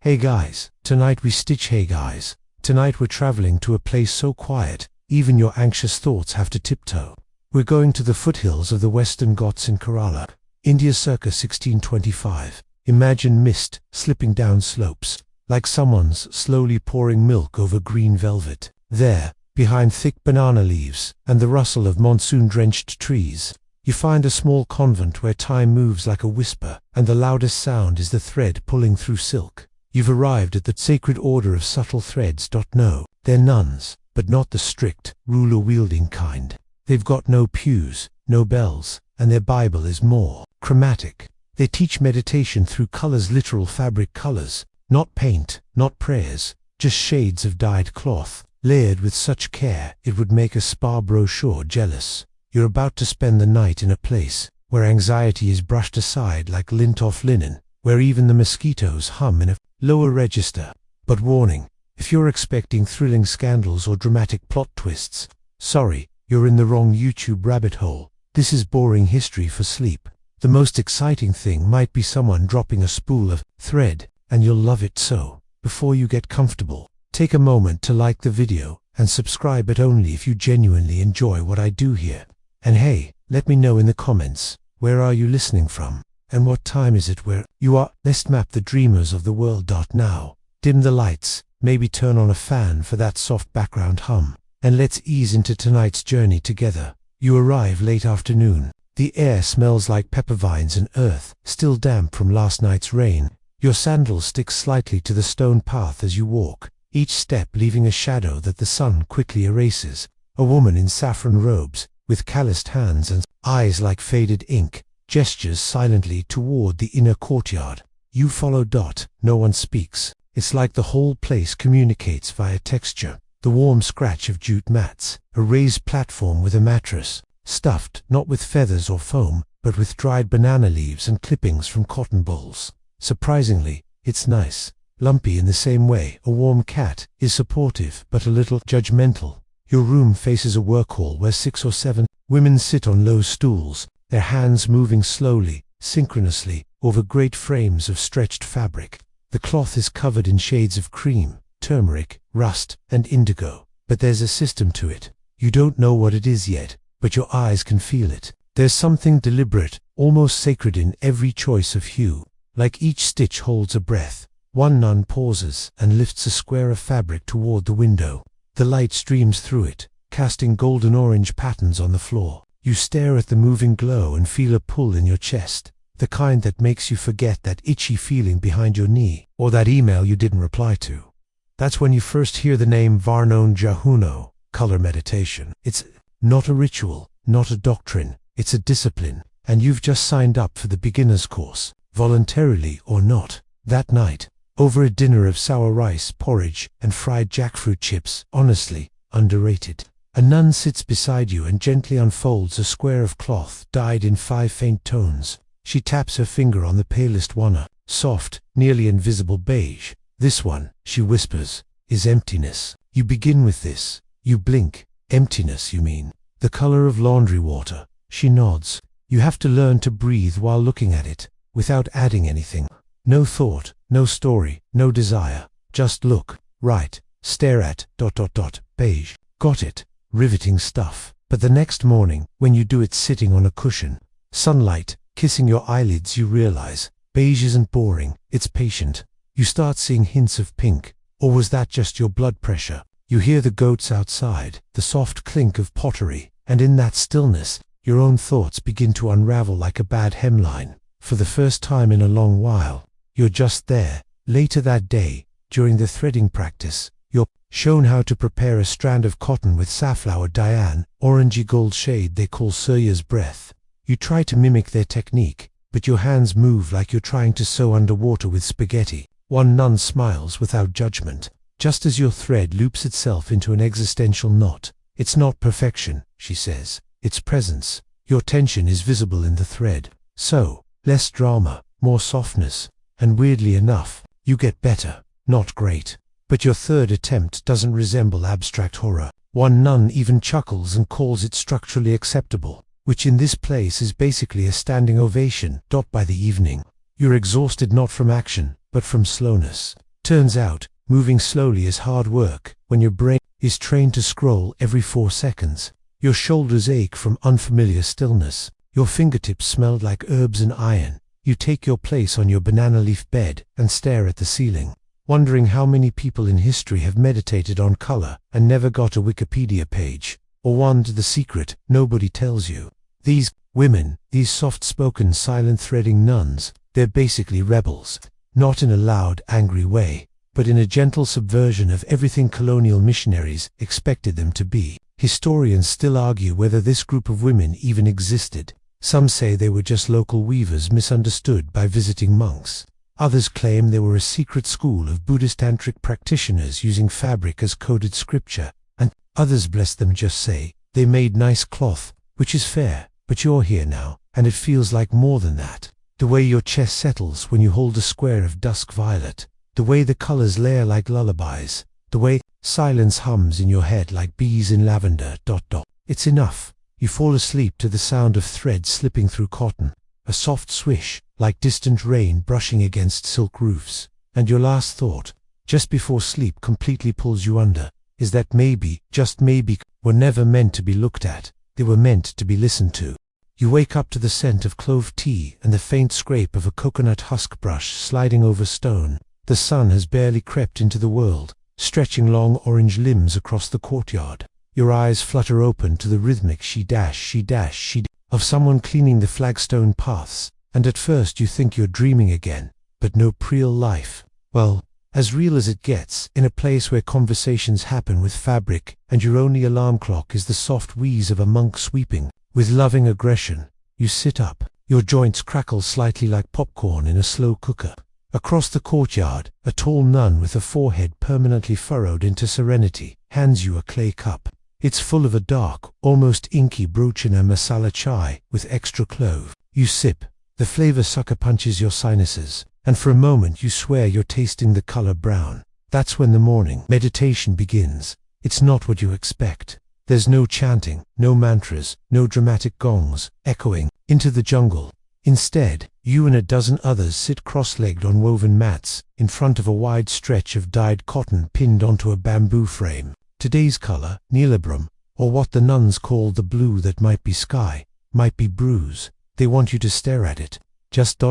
Hey guys, tonight we're traveling to a place so quiet, even your anxious thoughts have to tiptoe. We're going to the foothills of the Western Ghats in Kerala, India circa 1625. Imagine mist slipping down slopes, like someone's slowly pouring milk over green velvet. There, behind thick banana leaves and the rustle of monsoon-drenched trees, you find a small convent where time moves like a whisper, and the loudest sound is the thread pulling through silk. You've arrived at the sacred order of subtle threads. No, they're nuns, but not the strict, ruler-wielding kind. They've got no pews, no bells, and their Bible is more chromatic. They teach meditation through colors, literal fabric colors, not paint, not prayers, just shades of dyed cloth, layered with such care it would make a spa brochure jealous. You're about to spend the night in a place where anxiety is brushed aside like lint off linen, where even the mosquitoes hum in a lower register. But warning, if you're expecting thrilling scandals or dramatic plot twists, sorry, you're in the wrong YouTube rabbit hole. This is boring history for sleep. The most exciting thing might be someone dropping a spool of thread, and you'll love it. So, before you get comfortable, take a moment to like the video and subscribe, but only if you genuinely enjoy what I do here. And hey, let me know in the comments, where are you listening from? And what time is it where you are? Let's map the dreamers of the world. Now, dim the lights, maybe turn on a fan for that soft background hum, and let's ease into tonight's journey together. You arrive late afternoon. The air smells like pepper vines and earth, still damp from last night's rain. Your sandals stick slightly to the stone path as you walk, each step leaving a shadow that the sun quickly erases. A woman in saffron robes, with calloused hands and eyes like faded ink, gestures silently toward the inner courtyard. You follow. No one speaks. It's like the whole place communicates via texture. The warm scratch of jute mats, a raised platform with a mattress, stuffed not with feathers or foam, but with dried banana leaves and clippings from cotton balls. Surprisingly, it's nice, lumpy in the same way a warm cat is supportive but a little judgmental. Your room faces a work hall where 6 or 7 women sit on low stools, their hands moving slowly, synchronously, over great frames of stretched fabric. The cloth is covered in shades of cream, turmeric, rust, and indigo, but there's a system to it. You don't know what it is yet, but your eyes can feel it. There's something deliberate, almost sacred in every choice of hue. Like each stitch holds a breath. One nun pauses and lifts a square of fabric toward the window. The light streams through it, casting golden-orange patterns on the floor. You stare at the moving glow and feel a pull in your chest, the kind that makes you forget that itchy feeling behind your knee, or that email you didn't reply to. That's when you first hear the name Varnon Jahuno, color meditation. It's not a ritual, not a doctrine, it's a discipline, and you've just signed up for the beginner's course, voluntarily or not. That night, over a dinner of sour rice, porridge, and fried jackfruit chips, honestly, underrated. A nun sits beside you and gently unfolds a square of cloth dyed in 5 faint tones. She taps her finger on the palest one, a soft, nearly invisible beige. This one, she whispers, is emptiness. You begin with this. You blink. Emptiness, you mean? The color of laundry water. She nods. You have to learn to breathe while looking at it, without adding anything. No thought, no story, no desire. Just look, right, stare at, beige. Got it. Riveting stuff. But the next morning, when you do it sitting on a cushion, sunlight kissing your eyelids, you realize, beige isn't boring, it's patient. You start seeing hints of pink. Or was that just your blood pressure? You hear the goats outside, the soft clink of pottery, and in that stillness, your own thoughts begin to unravel like a bad hemline. For the first time in a long while, you're just there. Later that day, during the threading practice, you're shown how to prepare a strand of cotton with safflower dye, orangey gold shade they call Surya's breath. You try to mimic their technique, but your hands move like you're trying to sew underwater with spaghetti. One nun smiles without judgment, just as your thread loops itself into an existential knot. It's not perfection, she says, it's presence. Your tension is visible in the thread. So, less drama, more softness, and weirdly enough, you get better. Not great. But your third attempt doesn't resemble abstract horror. One nun even chuckles and calls it structurally acceptable, which in this place is basically a standing ovation. By the evening, you're exhausted not from action, but from slowness. Turns out, moving slowly is hard work when your brain is trained to scroll every 4 seconds. Your shoulders ache from unfamiliar stillness. Your fingertips smell like herbs and iron. You take your place on your banana leaf bed and stare at the ceiling, wondering how many people in history have meditated on color and never got a Wikipedia page, or wondered the secret nobody tells you. These women, these soft-spoken, silent-threading nuns, they're basically rebels, not in a loud, angry way, but in a gentle subversion of everything colonial missionaries expected them to be. Historians still argue whether this group of women even existed. Some say they were just local weavers misunderstood by visiting monks. Others claim they were a secret school of Buddhist tantric practitioners using fabric as coded scripture, and others, bless them, just say they made nice cloth, which is fair, but you're here now, and it feels like more than that. The way your chest settles when you hold a square of dusk violet, the way the colors layer like lullabies, the way silence hums in your head like bees in lavender. It's enough. You fall asleep to the sound of thread slipping through cotton, a soft swish, like distant rain brushing against silk roofs, and your last thought, just before sleep completely pulls you under, is that maybe, just maybe, were never meant to be looked at, they were meant to be listened to. You wake up to the scent of clove tea and the faint scrape of a coconut husk brush sliding over stone. The sun has barely crept into the world, stretching long orange limbs across the courtyard. Your eyes flutter open to the rhythmic she-she of someone cleaning the flagstone paths, and at first you think you're dreaming again, but no, real life. Well, as real as it gets, in a place where conversations happen with fabric, and your only alarm clock is the soft wheeze of a monk sweeping. With loving aggression, you sit up. Your joints crackle slightly like popcorn in a slow cooker. Across the courtyard, a tall nun with a forehead permanently furrowed into serenity hands you a clay cup. It's full of a dark, almost inky Brochina masala chai with extra clove. You sip. The flavor sucker punches your sinuses, and for a moment you swear you're tasting the color brown. That's when the morning meditation begins. It's not what you expect. There's no chanting, no mantras, no dramatic gongs echoing into the jungle. Instead, you and a dozen others sit cross-legged on woven mats in front of a wide stretch of dyed cotton pinned onto a bamboo frame. Today's color, Neelabrum, or what the nuns call the blue that might be sky, might be bruise. They want you to stare at it. Just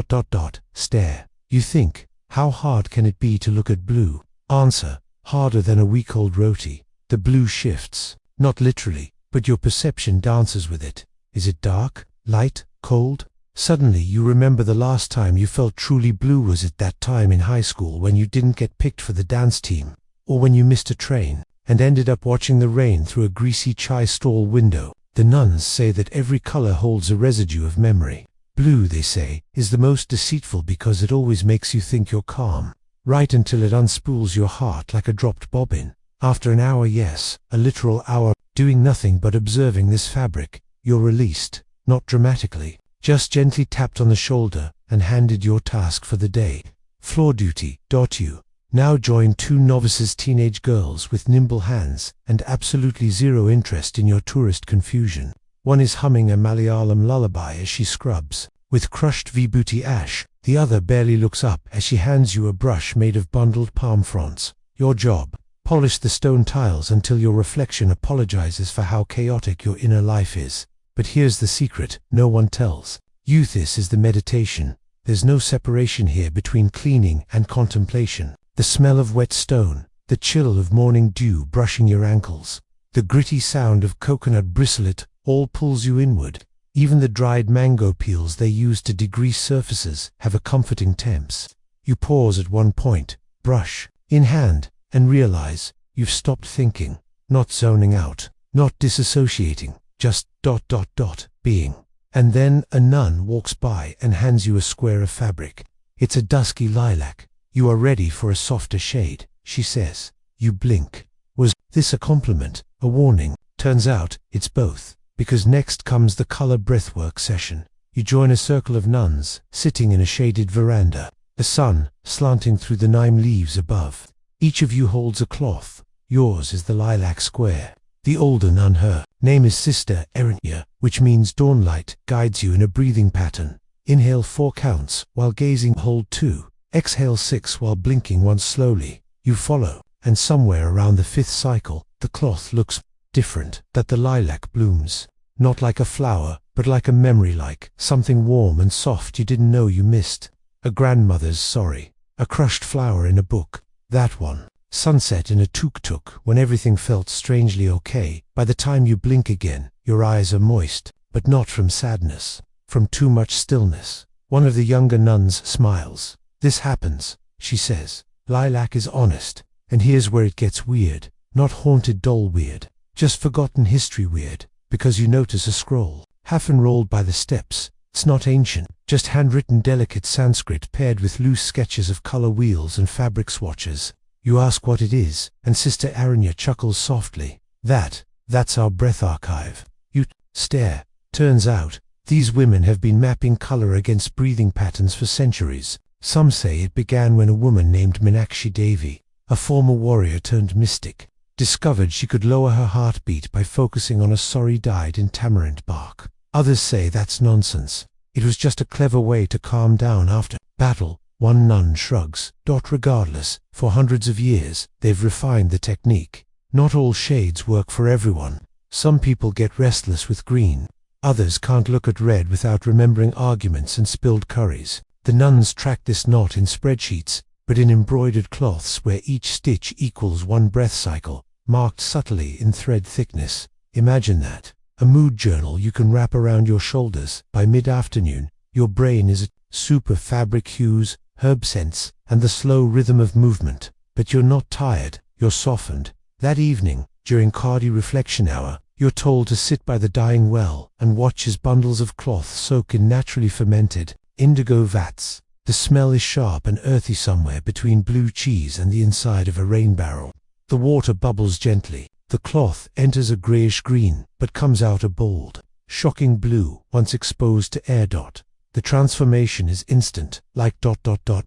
stare. You think, how hard can it be to look at blue? Answer, harder than a week-old roti. The blue shifts, not literally, but your perception dances with it. Is it dark, light, cold? Suddenly you remember the last time you felt truly blue was at that time in high school when you didn't get picked for the dance team, or when you missed a train and ended up watching the rain through a greasy chai stall window. The nuns say that every color holds a residue of memory. Blue, they say, is the most deceitful because it always makes you think you're calm, right until it unspools your heart like a dropped bobbin. After an hour, yes, a literal hour, doing nothing but observing this fabric, you're released, not dramatically, just gently tapped on the shoulder and handed your task for the day. Floor duty. You now join two novices, teenage girls with nimble hands and absolutely zero interest in your tourist confusion. One is humming a Malayalam lullaby as she scrubs with crushed vibhuti ash. The other barely looks up as she hands you a brush made of bundled palm fronds. Your job: polish the stone tiles until your reflection apologizes for how chaotic your inner life is. But here's the secret no one tells you: this is the meditation. There's no separation here between cleaning and contemplation. The smell of wet stone, the chill of morning dew brushing your ankles, the gritty sound of coconut bristlet all pulls you inward. Even the dried mango peels they use to degrease surfaces have a comforting temps. You pause at one point, brush in hand, and realize you've stopped thinking, not zoning out, not disassociating, just being. And then a nun walks by and hands you a square of fabric. It's a dusky lilac. You are ready for a softer shade, she says. You blink. Was this a compliment, a warning? Turns out, it's both, because next comes the color breathwork session. You join a circle of nuns, sitting in a shaded veranda, the sun slanting through the neem leaves above. Each of you holds a cloth. Yours is the lilac square. The older nun, her name is Sister Erenya, which means dawnlight, guides you in a breathing pattern. Inhale 4 counts, while gazing, hold 2. Exhale 6 while blinking once slowly. You follow, and somewhere around the 5th cycle, the cloth looks different, that the lilac blooms. Not like a flower, but like a memory, like something warm and soft you didn't know you missed. A grandmother's sorry. A crushed flower in a book. That one. Sunset in a tuk-tuk when everything felt strangely okay. By the time you blink again, your eyes are moist, but not from sadness, from too much stillness. One of the younger nuns smiles. This happens, she says. Lilac is honest, and here's where it gets weird. Not haunted doll weird, just forgotten history weird, because you notice a scroll, half unrolled by the steps. It's not ancient, just handwritten delicate Sanskrit paired with loose sketches of color wheels and fabric swatches. You ask what it is, and Sister Aranya chuckles softly. That's our breath archive. You stare. Turns out, these women have been mapping color against breathing patterns for centuries. Some say it began when a woman named Meenakshi Devi, a former warrior turned mystic, discovered she could lower her heartbeat by focusing on a sorry dyed in tamarind bark. Others say that's nonsense. It was just a clever way to calm down after battle. One nun shrugs. Regardless, for hundreds of years, they've refined the technique. Not all shades work for everyone. Some people get restless with green. Others can't look at red without remembering arguments and spilled curries. The nuns track this not in spreadsheets, but in embroidered cloths where each stitch equals one breath cycle, marked subtly in thread thickness. Imagine that. A mood journal you can wrap around your shoulders. By mid-afternoon, your brain is a soup of fabric hues, herb scents, and the slow rhythm of movement. But you're not tired, you're softened. That evening, during Cardi reflection hour, you're told to sit by the dying well and watch as bundles of cloth soak in naturally fermented indigo vats. The smell is sharp and earthy somewhere between blue cheese and the inside of a rain barrel. The water bubbles gently. The cloth enters a greyish green, but comes out a bold, shocking blue once exposed to air. The transformation is instant, like ...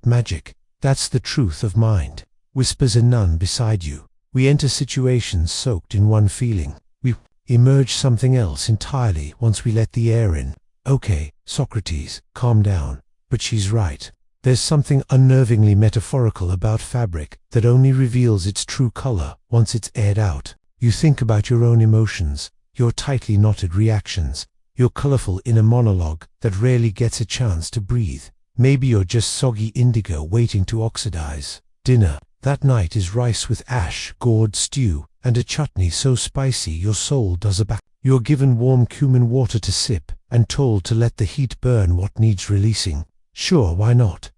magic. That's the truth of mind, whispers a nun beside you. We enter situations soaked in one feeling. We emerge something else entirely once we let the air in. Okay, Socrates, calm down. But she's right. There's something unnervingly metaphorical about fabric that only reveals its true color once it's aired out. You think about your own emotions, your tightly knotted reactions, your colorful inner monologue that rarely gets a chance to breathe. Maybe you're just soggy indigo waiting to oxidize. Dinner that night is rice with ash, gourd stew, and a chutney so spicy your soul does a back. You're given warm cumin water to sip, and told to let the heat burn what needs releasing. Sure, why not?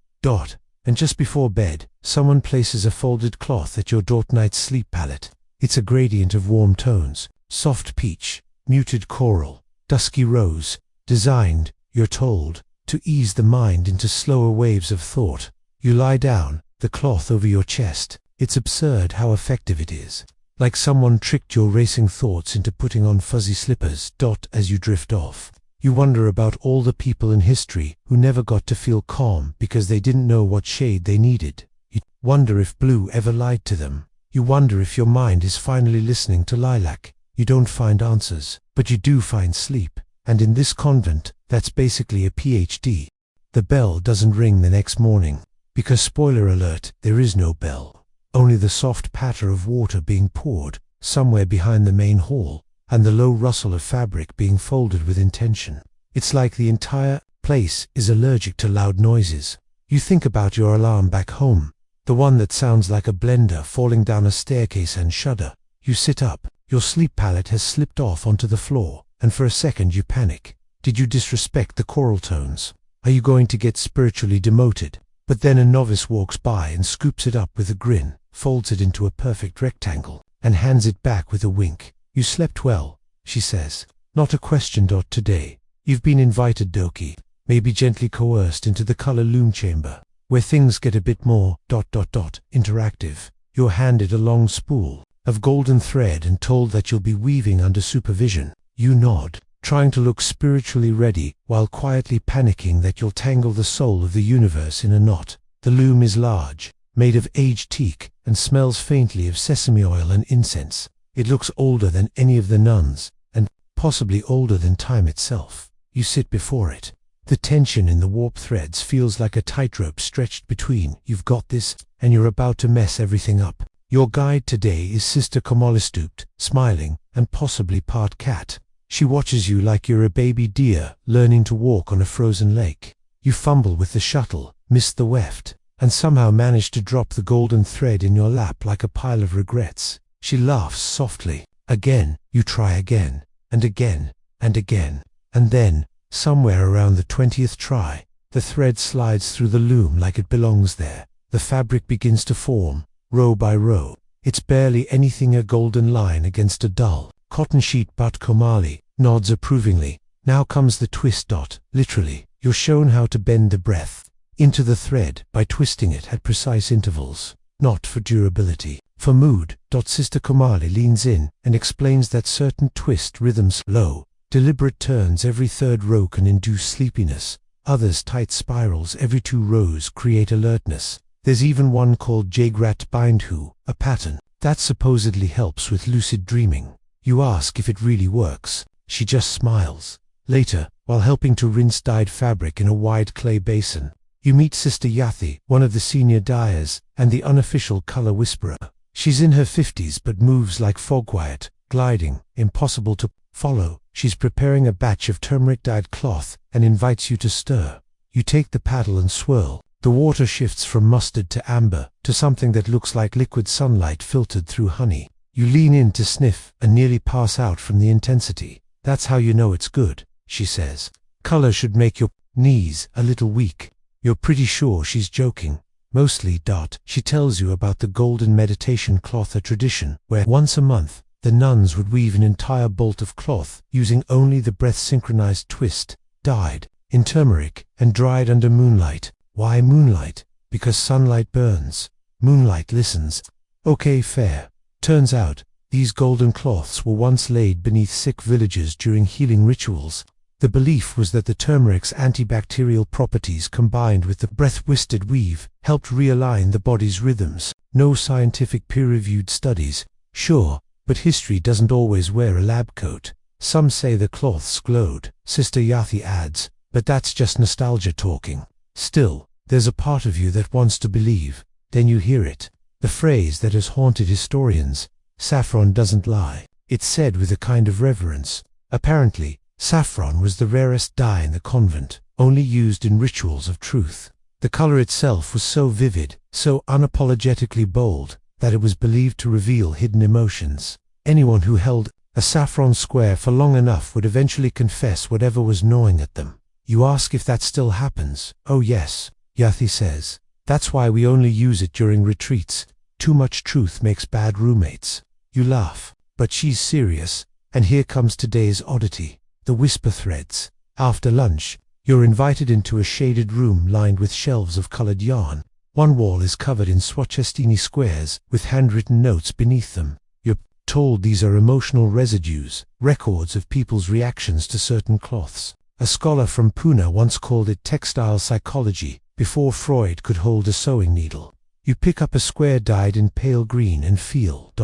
And just before bed, someone places a folded cloth at your night's sleep palette. It's a gradient of warm tones, soft peach, muted coral, dusky rose, designed, you're told, to ease the mind into slower waves of thought. You lie down, the cloth over your chest. It's absurd how effective it is. Like someone tricked your racing thoughts into putting on fuzzy slippers. As you drift off, you wonder about all the people in history who never got to feel calm because they didn't know what shade they needed. You wonder if blue ever lied to them. You wonder if your mind is finally listening to lilac. You don't find answers, but you do find sleep. And in this convent, that's basically a PhD. The bell doesn't ring the next morning, because spoiler alert, there is no bell. Only the soft patter of water being poured somewhere behind the main hall, and the low rustle of fabric being folded with intention. It's like the entire place is allergic to loud noises. You think about your alarm back home, the one that sounds like a blender falling down a staircase, and shudder. You sit up, your sleep palette has slipped off onto the floor, and for a second you panic. Did you disrespect the choral tones? Are you going to get spiritually demoted? But then a novice walks by and scoops it up with a grin, folds it into a perfect rectangle, and hands it back with a wink. You slept well, she says. Not a question. Today, you've been invited, Doki, maybe gently coerced into the color loom chamber, where things get a bit more ... interactive. You're handed a long spool of golden thread and told that you'll be weaving under supervision. You nod, trying to look spiritually ready while quietly panicking that you'll tangle the soul of the universe in a knot. The loom is large, made of aged teak, and smells faintly of sesame oil and incense. It looks older than any of the nuns, and possibly older than time itself. You sit before it, The tension in the warp threads feels like a tightrope stretched between "you've got this" and "you're about to mess everything up." Your guide today is Sister Kamala, stooped, smiling, and possibly part cat. She watches you like you're a baby deer learning to walk on a frozen lake. You fumble with the shuttle, miss the weft, and somehow manage to drop the golden thread in your lap like a pile of regrets. She laughs softly. Again, you try again, and again, and again, and then, somewhere around the 20th try, the thread slides through the loom like it belongs there. The fabric begins to form, row by row. It's barely anything, a golden line against a dull cotton sheet, but Komali nods approvingly. Now comes the twist. Literally, you're shown how to bend the breath into the thread by twisting it at precise intervals. Not for durability, for mood. Sister Komali leans in and explains that certain twist rhythms, low, deliberate turns every third row, can induce sleepiness. Others, tight spirals every 2 rows, create alertness. There's even one called Jagrat Bindhu, a pattern that supposedly helps with lucid dreaming. You ask if it really works. She just smiles. Later, while helping to rinse dyed fabric in a wide clay basin, you meet Sister Yathi, one of the senior dyers and the unofficial color whisperer. She's in her 50s but moves like fogquiet, gliding, impossible to follow. She's preparing a batch of turmeric-dyed cloth and invites you to stir. You take the paddle and swirl. The water shifts from mustard to amber, to something that looks like liquid sunlight filtered through honey. You lean in to sniff and nearly pass out from the intensity. That's how you know it's good, she says. Color should make your knees a little weak. You're pretty sure she's joking. Mostly. She tells you about the golden meditation cloth, a tradition where once a month the nuns would weave an entire bolt of cloth using only the breath-synchronized twist, dyed in turmeric and dried under moonlight. Why moonlight? Because sunlight burns. Moonlight listens. Okay, fair. Turns out, these golden cloths were once laid beneath sick villagers during healing rituals. The belief was that the turmeric's antibacterial properties combined with the breath-twisted weave helped realign the body's rhythms. No scientific peer-reviewed studies, sure, but history doesn't always wear a lab coat. Some say the cloths glowed, Sister Yathi adds, but that's just nostalgia talking. Still, there's a part of you that wants to believe. Then you hear it. The phrase that has haunted historians, "Saffron doesn't lie." It's said with a kind of reverence. Apparently, saffron was the rarest dye in the convent, only used in rituals of truth. The color itself was so vivid, so unapologetically bold, that it was believed to reveal hidden emotions. Anyone who held a saffron square for long enough would eventually confess whatever was gnawing at them. You ask if that still happens. Oh yes, Yathi says. That's why we only use it during retreats. Too much truth makes bad roommates. You laugh, but she's serious, and here comes today's oddity, the whisper threads. After lunch, you're invited into a shaded room lined with shelves of colored yarn. One wall is covered in swatchestini squares with handwritten notes beneath them. You're told these are emotional residues, records of people's reactions to certain cloths. A scholar from Pune once called it textile psychology, before Freud could hold a sewing needle. You pick up a square dyed in pale green and feel ...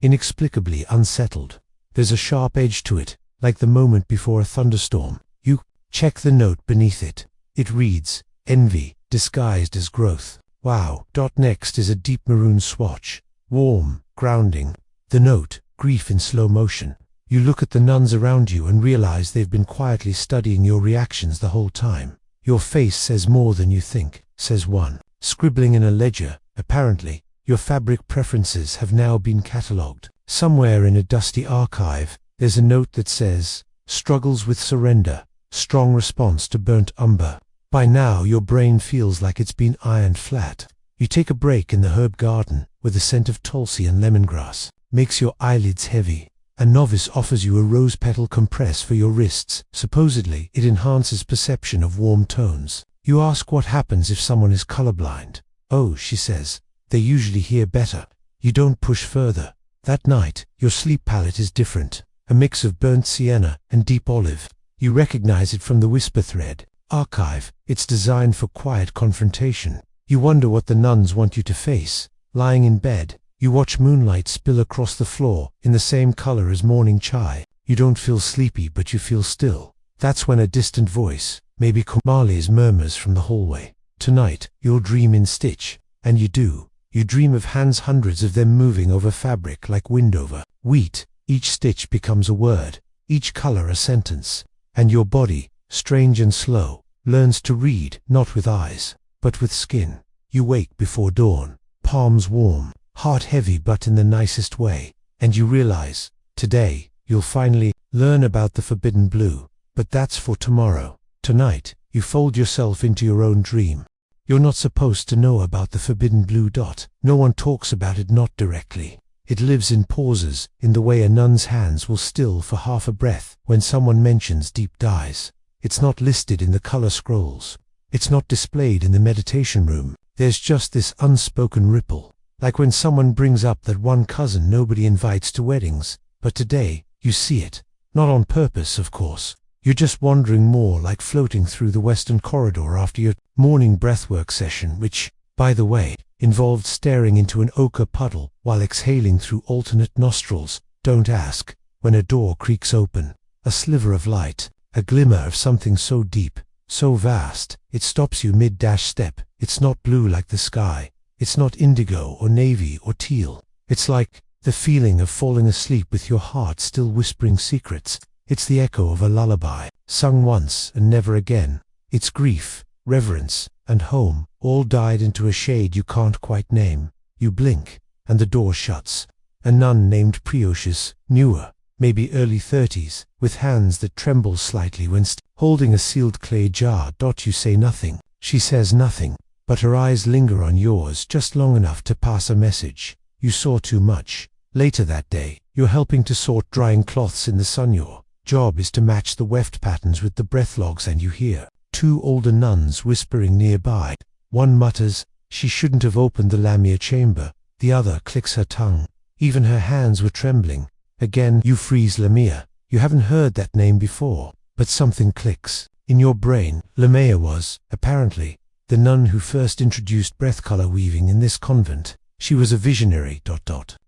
inexplicably unsettled. There's a sharp edge to it, like the moment before a thunderstorm. You check the note beneath it. It reads, "Envy, disguised as growth." Wow. Next is a deep maroon swatch. Warm, grounding. The note, grief in slow motion. You look at the nuns around you and realize they've been quietly studying your reactions the whole time. "Your face says more than you think," says one, scribbling in a ledger. Apparently, your fabric preferences have now been catalogued. Somewhere in a dusty archive, there's a note that says, "Struggles with surrender, strong response to burnt umber." By now, your brain feels like it's been ironed flat. You take a break in the herb garden, where the scent of tulsi and lemongrass makes your eyelids heavy. A novice offers you a rose petal compress for your wrists. Supposedly, it enhances perception of warm tones. You ask what happens if someone is colorblind. "Oh," she says, "they usually hear better." You don't push further. That night, your sleep palette is different. A mix of burnt sienna and deep olive. You recognize it from the whisper thread archive. It's designed for quiet confrontation. You wonder what the nuns want you to face. Lying in bed, you watch moonlight spill across the floor in the same color as morning chai. You don't feel sleepy, but you feel still. That's when a distant voice, maybe Marley's murmurs from the hallway. Tonight, you'll dream in stitch. And you do. You dream of hands, hundreds of them moving over fabric like wind over wheat. Each stitch becomes a word, each color a sentence. And your body, strange and slow, learns to read, not with eyes, but with skin. You wake before dawn, palms warm, heart heavy but in the nicest way. And you realize, today, you'll finally learn about the forbidden blue. But that's for tomorrow. Tonight, you fold yourself into your own dream. You're not supposed to know about the forbidden blue dot. No one talks about it, not directly. It lives in pauses, in the way a nun's hands will still for half a breath when someone mentions deep dyes. It's not listed in the color scrolls. It's not displayed in the meditation room. There's just this unspoken ripple, like when someone brings up that one cousin nobody invites to weddings. But today, you see it. Not on purpose, of course. You're just wandering more, like floating through the western corridor after your morning breathwork session, which, by the way, involved staring into an ochre puddle while exhaling through alternate nostrils. Don't ask. When a door creaks open, a sliver of light, a glimmer of something so deep, so vast, it stops you mid-step. It's not blue like the sky. It's not indigo or navy or teal. It's like the feeling of falling asleep with your heart still whispering secrets. It's the echo of a lullaby, sung once and never again. It's grief, reverence, and home, all dyed into a shade you can't quite name. You blink, and the door shuts. A nun named Precious, newer, maybe early 30s, with hands that tremble slightly when holding a sealed clay jar. You say nothing. She says nothing, but her eyes linger on yours just long enough to pass a message. You saw too much. Later that day, you're helping to sort drying cloths in the sun. Your job is to match the weft patterns with the breath logs, and you hear two older nuns whispering nearby. One mutters, "She shouldn't have opened the Lamia chamber." The other clicks her tongue. Even her hands were trembling. Again you freeze. Lamia. You haven't heard that name before, but something clicks. In your brain, Lamia was, apparently, the nun who first introduced breath color weaving in this convent. She was a visionary,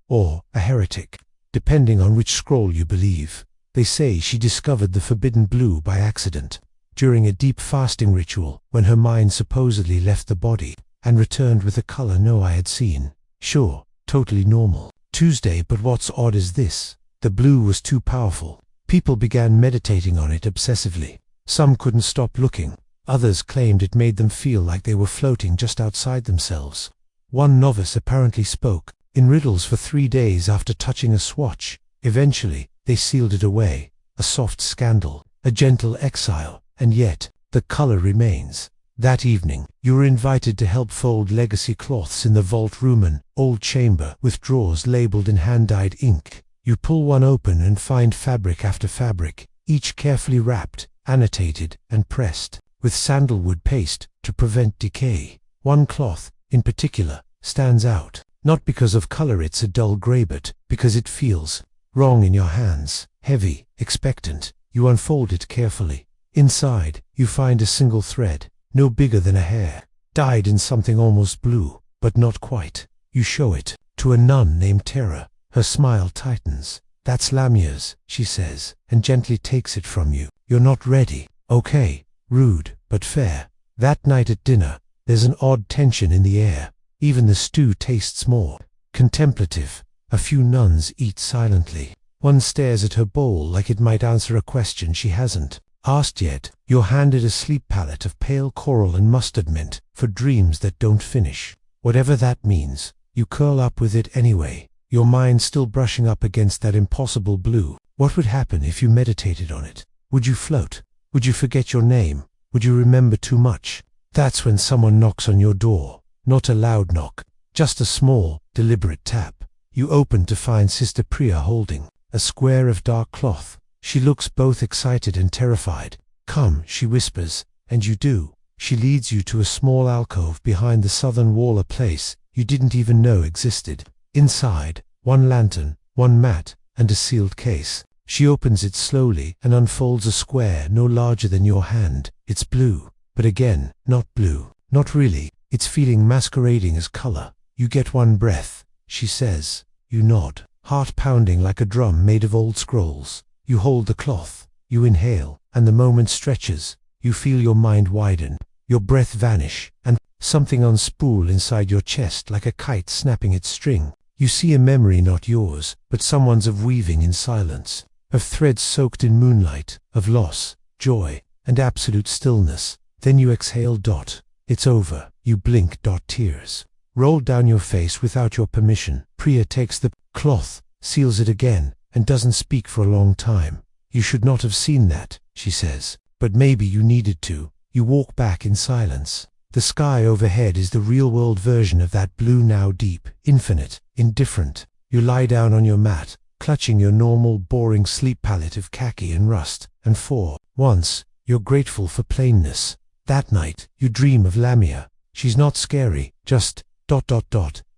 or a heretic, depending on which scroll you believe. They say she discovered the forbidden blue by accident, during a deep fasting ritual, when her mind supposedly left the body, and returned with a color no eye had seen. Sure, totally normal. Tuesday, but what's odd is this. The blue was too powerful. People began meditating on it obsessively. Some couldn't stop looking. Others claimed it made them feel like they were floating just outside themselves. One novice apparently spoke in riddles for 3 days after touching a swatch. Eventually, they sealed it away. A soft scandal, a gentle exile, and yet, the color remains. That evening, you were invited to help fold legacy cloths in the vault room, an old chamber with drawers labeled in hand-dyed ink. You pull one open and find fabric after fabric, each carefully wrapped, annotated, and pressed with sandalwood paste to prevent decay. One cloth, in particular, stands out, not because of color, it's a dull gray, but because it feels wrong in your hands. Heavy, expectant. You unfold it carefully. Inside, you find a single thread, no bigger than a hair, dyed in something almost blue, but not quite. You show it to a nun named Terra. Her smile tightens. "That's Lamia's," she says, and gently takes it from you. You're not ready. Okay, rude, but fair. That night at dinner, there's an odd tension in the air. Even the stew tastes more contemplative. A few nuns eat silently. One stares at her bowl like it might answer a question she hasn't asked yet. You're handed a sleep palette of pale coral and mustard mint for dreams that don't finish. Whatever that means, you curl up with it anyway, your mind still brushing up against that impossible blue. What would happen if you meditated on it? Would you float? Would you forget your name? Would you remember too much? That's when someone knocks on your door. Not a loud knock, just a small, deliberate tap. You open to find Sister Priya holding a square of dark cloth. She looks both excited and terrified. "Come," she whispers, and you do. She leads you to a small alcove behind the southern wall, a place you didn't even know existed. Inside, one lantern, one mat, and a sealed case. She opens it slowly and unfolds a square no larger than your hand. It's blue, but again, not blue. Not really. It's feeling masquerading as color. You get one breath, she says. You nod, heart pounding like a drum made of old scrolls. You hold the cloth. You inhale, and the moment stretches. you feel your mind widen, your breath vanish, and something unspool inside your chest like a kite snapping its string. You see a memory not yours, but someone's, of weaving in silence, of threads soaked in moonlight, of loss, joy, and absolute stillness. Then you exhale. It's over. You blink. Tears roll down your face without your permission. Priya takes the cloth, seals it again, and doesn't speak for a long time. You should not have seen that, she says, but maybe you needed to. You walk back in silence. The sky overhead is the real-world version of that blue, now deep, infinite, indifferent. You lie down on your mat, clutching your normal, boring sleep palette of khaki and rust, and for once, you're grateful for plainness. That night, you dream of Lamia. She's not scary, just ...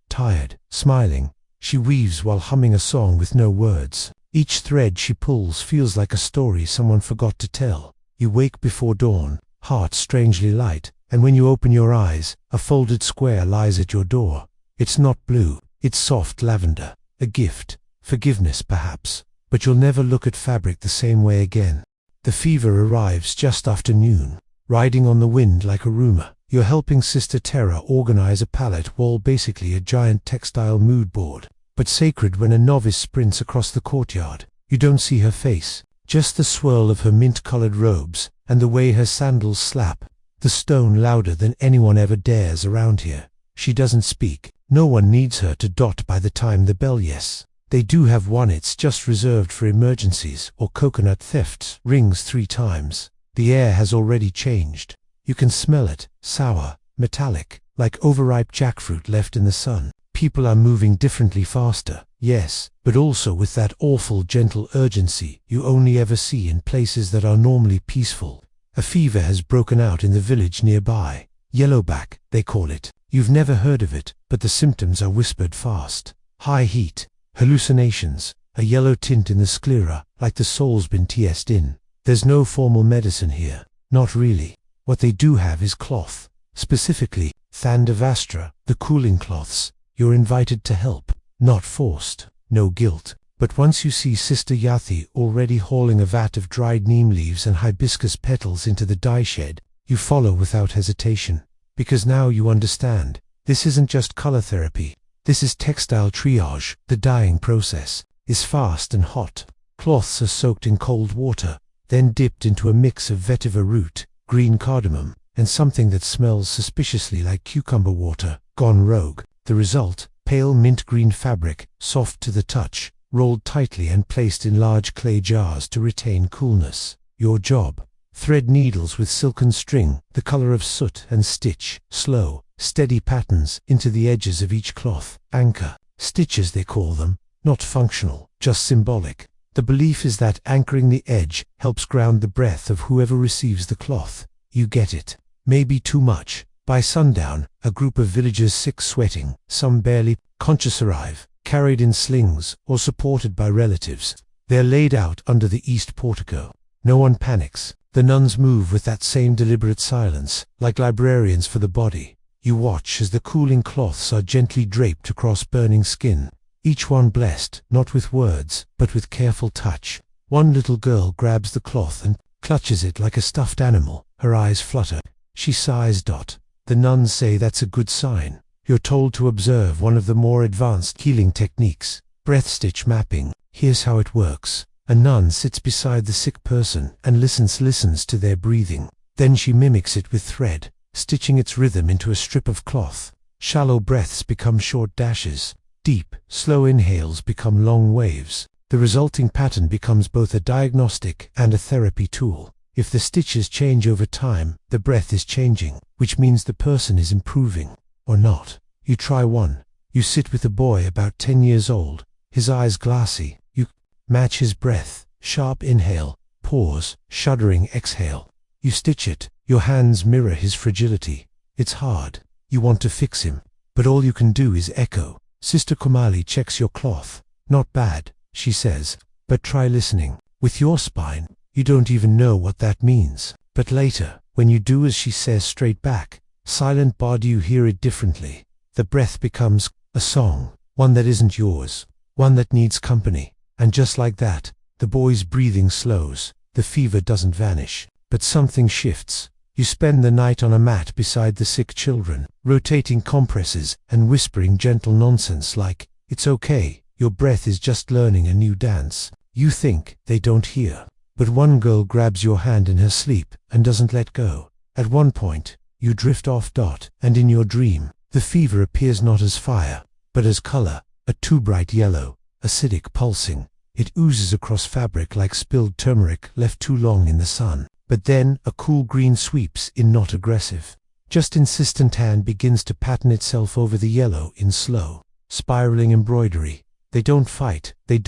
tired, smiling. She weaves while humming a song with no words. Each thread she pulls feels like a story someone forgot to tell. You wake before dawn, heart strangely light, and when you open your eyes, a folded square lies at your door. It's not blue, it's soft lavender, a gift, forgiveness perhaps, but you'll never look at fabric the same way again. The fever arrives just after noon, riding on the wind like a rumor. You're helping Sister Terra organize a pallet wall, basically a giant textile mood board, but sacred when a novice sprints across the courtyard. You don't see her face, just the swirl of her mint-colored robes, and the way her sandals slap the stone louder than anyone ever dares around here. She doesn't speak. No one needs her to. By the time the bell, yes, they do have one, it's just reserved for emergencies or coconut thefts, rings 3 times. The air has already changed. You can smell it, sour, metallic, like overripe jackfruit left in the sun. People are moving differently, faster, yes, but also with that awful gentle urgency you only ever see in places that are normally peaceful. A fever has broken out in the village nearby. Yellowback, they call it. You've never heard of it, but the symptoms are whispered fast. High heat, hallucinations, a yellow tint in the sclera, like the soul's been TS'd in. There's no formal medicine here, not really. What they do have is cloth, specifically Thandavastra, the cooling cloths. You're invited to help, not forced, no guilt. But once you see Sister Yathi already hauling a vat of dried neem leaves and hibiscus petals into the dye shed, you follow without hesitation. Because now you understand, this isn't just color therapy, this is textile triage. The dyeing process is fast and hot. Cloths are soaked in cold water, then dipped into a mix of vetiver root, green cardamom, and something that smells suspiciously like cucumber water, gone rogue. The result, pale mint green fabric, soft to the touch, rolled tightly and placed in large clay jars to retain coolness. Your job: thread needles with silken string, the color of soot, and stitch, slow, steady patterns into the edges of each cloth. Anchor stitches, they call them, not functional, just symbolic. The belief is that anchoring the edge helps ground the breath of whoever receives the cloth. You get it. Maybe too much. By sundown, a group of villagers, sick, sweating, some barely conscious, arrive, carried in slings or supported by relatives. They're laid out under the east portico. No one panics. The nuns move with that same deliberate silence, like librarians for the body. You watch as the cooling cloths are gently draped across burning skin, each one blessed, not with words, but with careful touch. One little girl grabs the cloth and clutches it like a stuffed animal. Her eyes flutter. She sighs. The nuns say that's a good sign. You're told to observe one of the more advanced healing techniques, breath stitch mapping. Here's how it works. A nun sits beside the sick person and listens to their breathing. Then she mimics it with thread, stitching its rhythm into a strip of cloth. Shallow breaths become short dashes. Deep, slow inhales become long waves. The resulting pattern becomes both a diagnostic and a therapy tool. If the stitches change over time, the breath is changing, which means the person is improving. Or not. You try one. You sit with a boy about 10 years old, his eyes glassy. You match his breath, sharp inhale, pause, shuddering exhale. You stitch it. Your hands mirror his fragility. It's hard. You want to fix him, but all you can do is echo. Sister Kumali checks your cloth. Not bad, she says, but try listening. With your spine, you don't even know what that means. But later, when you do as she says straight back, silent body, you hear it differently. The breath becomes a song, one that isn't yours, one that needs company. And just like that, the boy's breathing slows. The fever doesn't vanish, But something shifts. You spend the night on a mat beside the sick children, rotating compresses and whispering gentle nonsense like, "It's okay, your breath is just learning a new dance." You think they don't hear. But one girl grabs your hand in her sleep and doesn't let go. At one point, you drift off. And in your dream, the fever appears not as fire, but as color, a too bright yellow, acidic pulsing. It oozes across fabric like spilled turmeric left too long in the sun. But then a cool green sweeps in, not aggressive. Just insistent hand begins to pattern itself over the yellow in slow, spiraling embroidery. They don't fight, they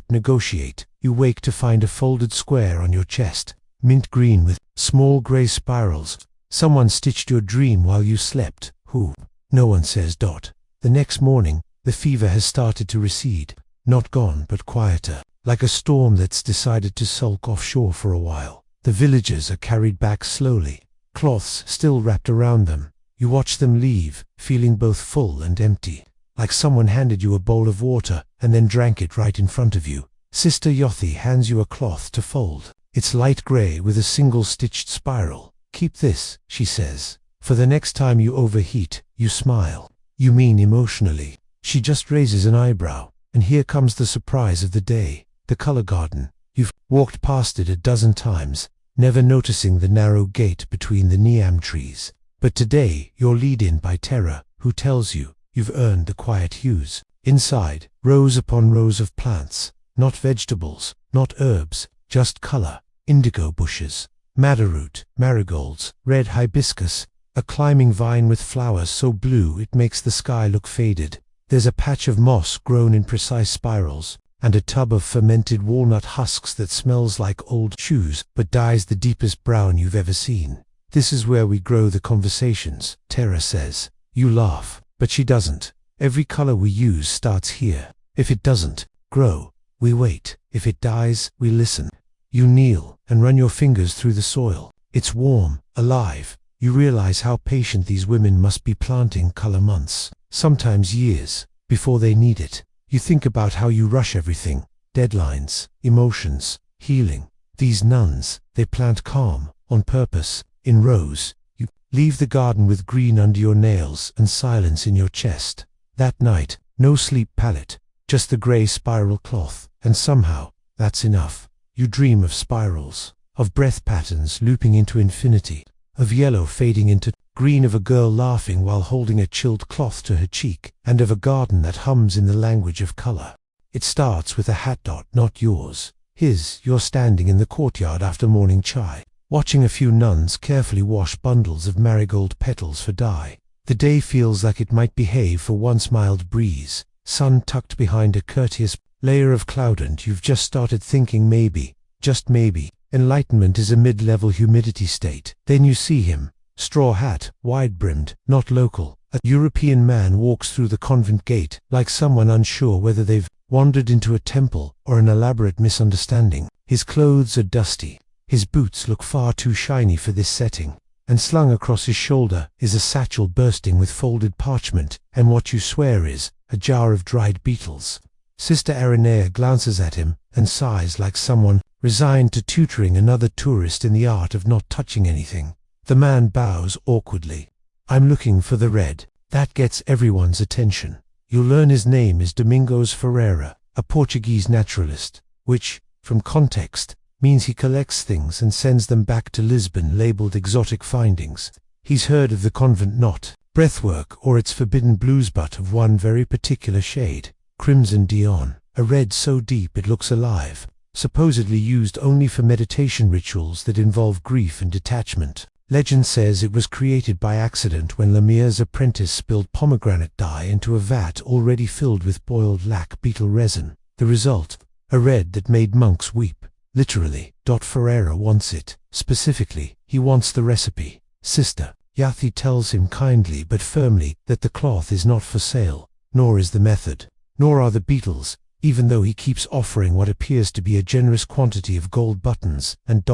negotiate. You wake to find a folded square on your chest, mint green with small gray spirals. Someone stitched your dream while you slept. Who? No one says. The next morning, the fever has started to recede. Not gone, but quieter, like a storm that's decided to sulk offshore for a while. The villagers are carried back slowly, cloths still wrapped around them. You watch them leave, feeling both full and empty, like someone handed you a bowl of water and then drank it right in front of you. Sister Yothi hands you a cloth to fold. It's light gray with a single stitched spiral. "Keep this," she says. "For the next time you overheat." You smile. You mean emotionally. She just raises an eyebrow, and here comes the surprise of the day. The color garden. You've walked past it a dozen times, never noticing the narrow gate between the neem trees. But today you're lead in by Terra, who tells you you've earned the quiet hues. Inside, rows upon rows of plants, not vegetables, not herbs, just color. Indigo bushes, madderroot, marigolds, red hibiscus, a climbing vine with flowers so blue it makes the sky look faded. There's a patch of moss grown in precise spirals, and a tub of fermented walnut husks that smells like old shoes but dyes the deepest brown you've ever seen. "This is where we grow the conversations," Terra says. You laugh, but she doesn't. "Every color we use starts here. If it doesn't grow, we wait. If it dies, we listen." You kneel and run your fingers through the soil. It's warm, alive. You realize how patient these women must be planting color months, sometimes years, before they need it. You think about how you rush everything, deadlines, emotions, healing. These nuns, they plant calm, on purpose, in rows. You leave the garden with green under your nails and silence in your chest. That night, no sleep palette, just the gray spiral cloth, and somehow, that's enough. You dream of spirals, of breath patterns looping into infinity, of yellow fading into green, of a girl laughing while holding a chilled cloth to her cheek, and of a garden that hums in the language of color. It starts with a hat. Not yours. His. You're standing in the courtyard after morning chai, watching a few nuns carefully wash bundles of marigold petals for dye. The day feels like it might behave for once mild breeze, sun tucked behind a courteous layer of cloud, and you've just started thinking maybe, just maybe, enlightenment is a mid-level humidity state. Then you see him. Straw hat, wide-brimmed, not local. A European man walks through the convent gate, like someone unsure whether they've wandered into a temple or an elaborate misunderstanding. His clothes are dusty. His boots look far too shiny for this setting. And slung across his shoulder is a satchel bursting with folded parchment, and what you swear is a jar of dried beetles. Sister Aranea glances at him and sighs like someone resigned to tutoring another tourist in the art of not touching anything. The man bows awkwardly. "I'm looking for the red." That gets everyone's attention. You learn his name is Domingos Ferreira, a Portuguese naturalist, which, from context, means he collects things and sends them back to Lisbon labeled exotic findings. He's heard of the convent knot, breathwork, or its forbidden blues, but of one very particular shade, Crimson Dion, a red so deep it looks alive, supposedly used only for meditation rituals that involve grief and detachment. Legend says it was created by accident when Lemire's apprentice spilled pomegranate dye into a vat already filled with boiled lac beetle resin. The result? A red that made monks weep. Literally. Ferreira wants it. Specifically, he wants the recipe. Sister Yathi tells him kindly but firmly that the cloth is not for sale, nor is the method, nor are the beetles, even though he keeps offering what appears to be a generous quantity of gold buttons and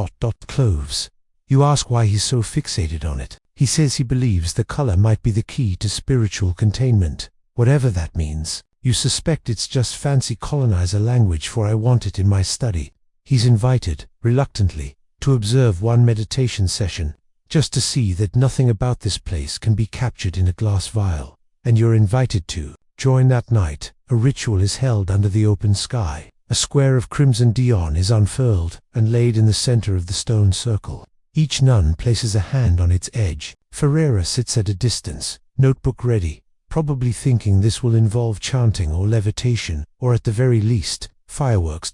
cloves. You ask why he's so fixated on it. He says he believes the color might be the key to spiritual containment, whatever that means. You suspect it's just fancy colonizer language for "I want it in my study." He's invited, reluctantly, to observe one meditation session, just to see that nothing about this place can be captured in a glass vial, and you're invited to join that night. A ritual is held under the open sky. A square of crimson dion is unfurled and laid in the center of the stone circle. Each nun places a hand on its edge. Ferreira sits at a distance, notebook ready, probably thinking this will involve chanting or levitation, or at the very least, fireworks.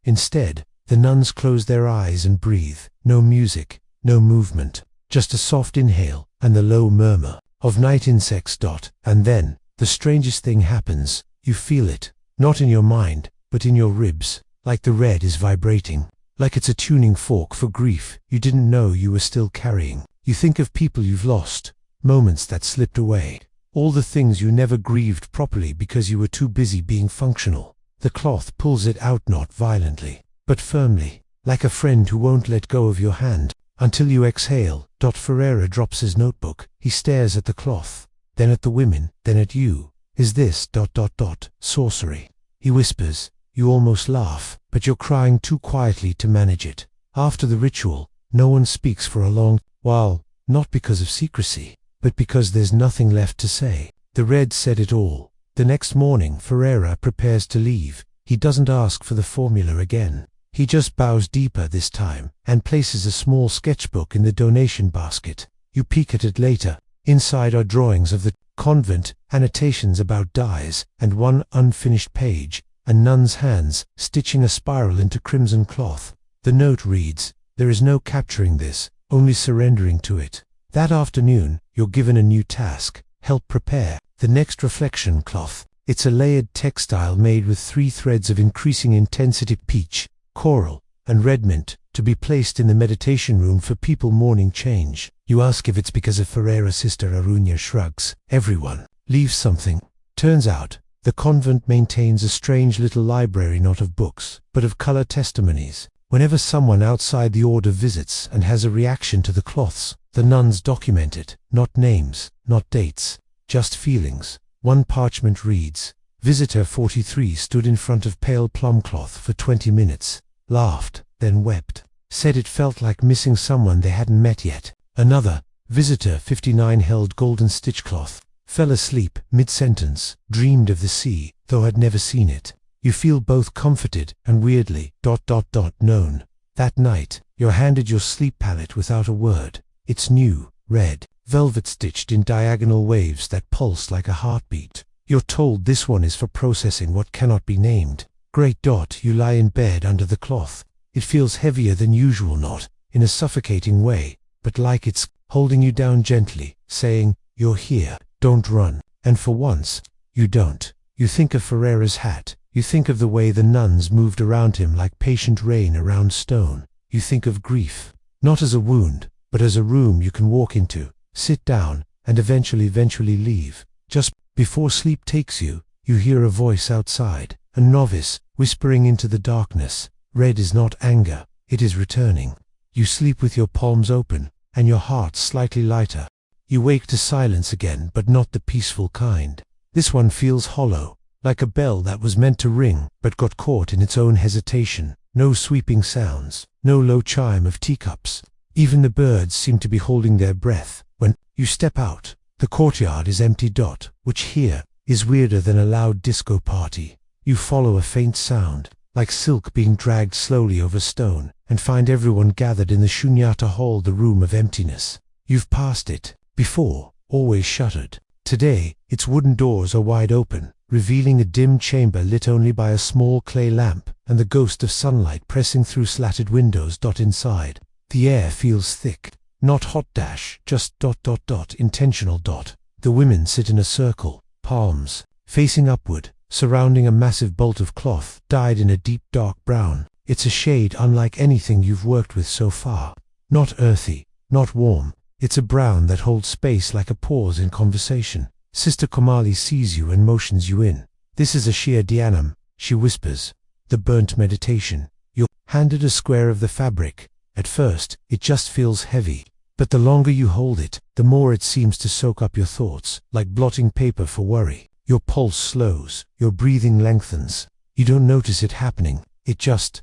Instead, the nuns close their eyes and breathe. No music, no movement, just a soft inhale and the low murmur of night insects. And then, the strangest thing happens. You feel it, not in your mind, but in your ribs, like the red is vibrating, like it's a tuning fork for grief you didn't know you were still carrying. You think of people you've lost, moments that slipped away, all the things you never grieved properly because you were too busy being functional. The cloth pulls it out, not violently, but firmly, like a friend who won't let go of your hand until you exhale. Ferreira drops his notebook. He stares at the cloth, then at the women, then at you. Is this ... sorcery? He whispers. You almost laugh, but you're crying too quietly to manage it. After the ritual, no one speaks for a long while, not because of secrecy, but because there's nothing left to say. The red said it all. The next morning, Ferreira prepares to leave. He doesn't ask for the formula again. He just bows deeper this time, and places a small sketchbook in the donation basket. You peek at it later. Inside are drawings of the convent, annotations about dyes, and one unfinished page, a nun's hands stitching a spiral into crimson cloth. The note reads, "There is no capturing this, only surrendering to it." That afternoon, you're given a new task. Help prepare the next reflection cloth. It's a layered textile made with 3 threads of increasing intensity: peach, coral, and red mint, to be placed in the meditation room for people mourning change. You ask if it's because of Ferreira's sister. Arunia shrugs. Everyone leaves something. Turns out, the convent maintains a strange little library, not of books, but of color testimonies. Whenever someone outside the order visits and has a reaction to the cloths, the nuns document it. Not names, not dates, just feelings. One parchment reads, "Visitor 43 stood in front of pale plum cloth for 20 minutes, laughed, then wept. Said it felt like missing someone they hadn't met yet." Another, "Visitor 59 held golden stitch cloth, fell asleep mid-sentence, dreamed of the sea, though had never seen it." You feel both comforted and weirdly ... known. That night, you're handed your sleep palette without a word. It's new, red, velvet stitched in diagonal waves that pulse like a heartbeat. You're told this one is for processing what cannot be named. Great. You lie in bed under the cloth. It feels heavier than usual, not in a suffocating way, but like it's holding you down gently, saying, "You're here, don't run." And for once, you don't. You think of Ferreira's hat. You think of the way the nuns moved around him like patient rain around stone. You think of grief, not as a wound, but as a room you can walk into, sit down, and eventually leave. Just before sleep takes you, you hear a voice outside, a novice, whispering into the darkness. Red is not anger, it is returning. You sleep with your palms open, and your heart slightly lighter. You wake to silence again, but not the peaceful kind. This one feels hollow, like a bell that was meant to ring, but got caught in its own hesitation. No sweeping sounds, no low chime of teacups. Even the birds seem to be holding their breath. When you step out, the courtyard is empty. Which here is weirder than a loud disco party. You follow a faint sound, like silk being dragged slowly over stone, and find everyone gathered in the Shunyata hall, the room of emptiness. You've passed it before, always shuttered. Today, its wooden doors are wide open, revealing a dim chamber lit only by a small clay lamp and the ghost of sunlight pressing through slatted windows. Inside, the air feels thick, not hot just ... intentional. The women sit in a circle, palms facing upward, surrounding a massive bolt of cloth dyed in a deep dark brown. It's a shade unlike anything you've worked with so far. Not earthy, not warm. It's a brown that holds space like a pause in conversation. Sister Komali sees you and motions you in. "This is a Shia Dhyanam," she whispers. "The burnt meditation." You're handed a square of the fabric. At first, it just feels heavy. But the longer you hold it, the more it seems to soak up your thoughts, like blotting paper for worry. Your pulse slows, your breathing lengthens. You don't notice it happening, It just ...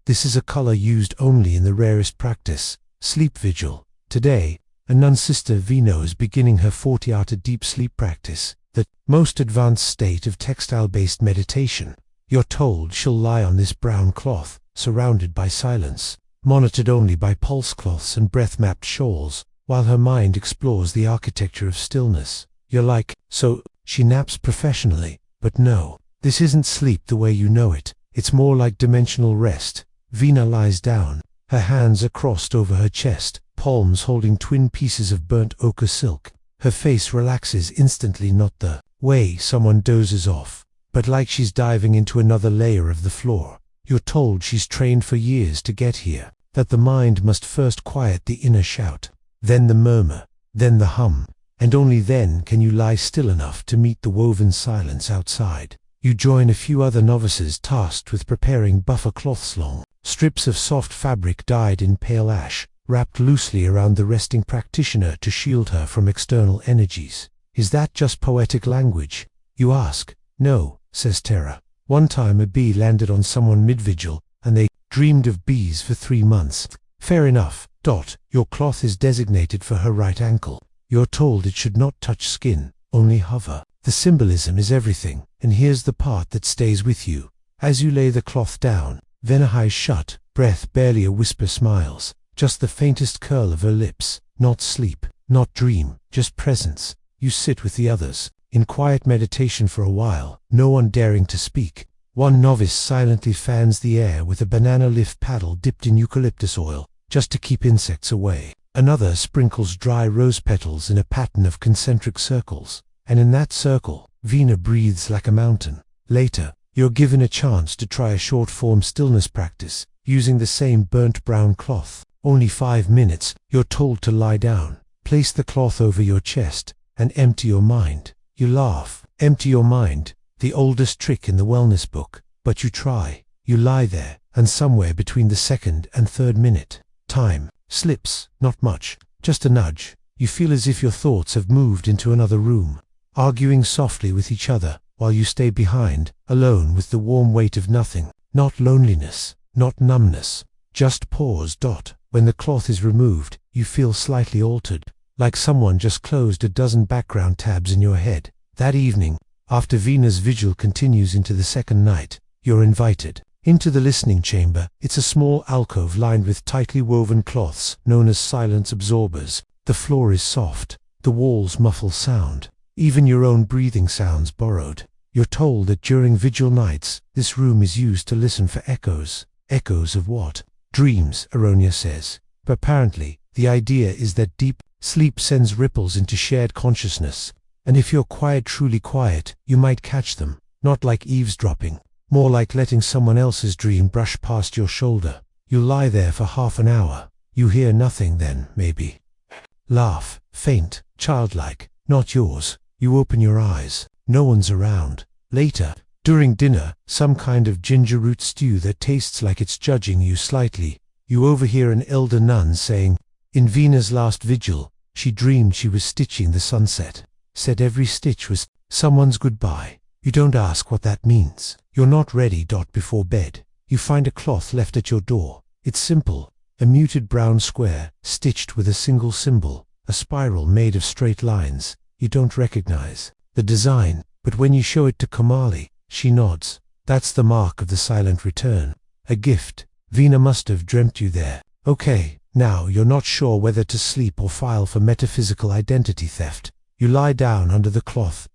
This is a color used only in the rarest practice, sleep vigil. Today, a nun sister Vino is beginning her 40-hour deep sleep practice, the most advanced state of textile-based meditation. You're told she'll lie on this brown cloth, surrounded by silence, monitored only by pulse cloths and breath-mapped shawls, while her mind explores the architecture of stillness. You're like, so, she naps professionally, but no, this isn't sleep the way you know it. It's more like dimensional rest. Vina lies down, her hands are crossed over her chest, palms holding twin pieces of burnt ochre silk. Her face relaxes instantly, not the way someone dozes off, but like she's diving into another layer of the floor. You're told she's trained for years to get here, that the mind must first quiet the inner shout, then the murmur, then the hum, and only then can you lie still enough to meet the woven silence outside. You join a few other novices tasked with preparing buffer cloths, long strips of soft fabric dyed in pale ash, wrapped loosely around the resting practitioner to shield her from external energies. Is that just poetic language? You ask. No, says Tara. One time a bee landed on someone mid-vigil, and they dreamed of bees for 3 months. Fair enough. Your cloth is designated for her right ankle. You're told it should not touch skin, only hover. The symbolism is everything, and here's the part that stays with you. As you lay the cloth down, Vena eyes shut, breath barely a whisper, smiles, just the faintest curl of her lips. Not sleep, not dream, just presence. You sit with the others, in quiet meditation for a while, no one daring to speak. One novice silently fans the air with a banana leaf paddle dipped in eucalyptus oil, just to keep insects away. Another sprinkles dry rose petals in a pattern of concentric circles, and in that circle, Vina breathes like a mountain. Later, you're given a chance to try a short-form stillness practice, using the same burnt brown cloth. Only 5 minutes. You're told to lie down, place the cloth over your chest, and empty your mind. You laugh. Empty your mind, the oldest trick in the wellness book, but you try. You lie there, and somewhere between the 2nd and 3rd minute, time slips. Not much, just a nudge. You feel as if your thoughts have moved into another room, arguing softly with each other, while you stay behind, alone with the warm weight of nothing. Not loneliness, not numbness, just pause. When the cloth is removed, you feel slightly altered, like someone just closed a dozen background tabs in your head. That evening, after Vina's vigil continues into the 2nd night, you're invited into the listening chamber. It's a small alcove lined with tightly woven cloths, known as silence absorbers. The floor is soft, the walls muffle sound, even your own breathing sounds borrowed. You're told that during vigil nights, this room is used to listen for echoes. Echoes of what? Dreams, Aronia says. But apparently, the idea is that deep sleep sends ripples into shared consciousness, and if you're quiet, truly quiet, you might catch them. Not like eavesdropping, more like letting someone else's dream brush past your shoulder. You lie there for half an hour. You hear nothing then, maybe. Laugh, faint, childlike, not yours. You open your eyes. No one's around. Later, during dinner, some kind of ginger root stew that tastes like it's judging you slightly, you overhear an elder nun saying, in Vina's last vigil, she dreamed she was stitching the sunset. Said every stitch was someone's goodbye. You don't ask what that means. You're not ready. Before bed, you find a cloth left at your door. It's simple, a muted brown square, stitched with a single symbol, a spiral made of straight lines. You don't recognize the design, but when you show it to Kamali, she nods. That's the mark of the silent return. A gift. Vina must have dreamt you there. Okay, now you're not sure whether to sleep or file for metaphysical identity theft. You lie down under the cloth,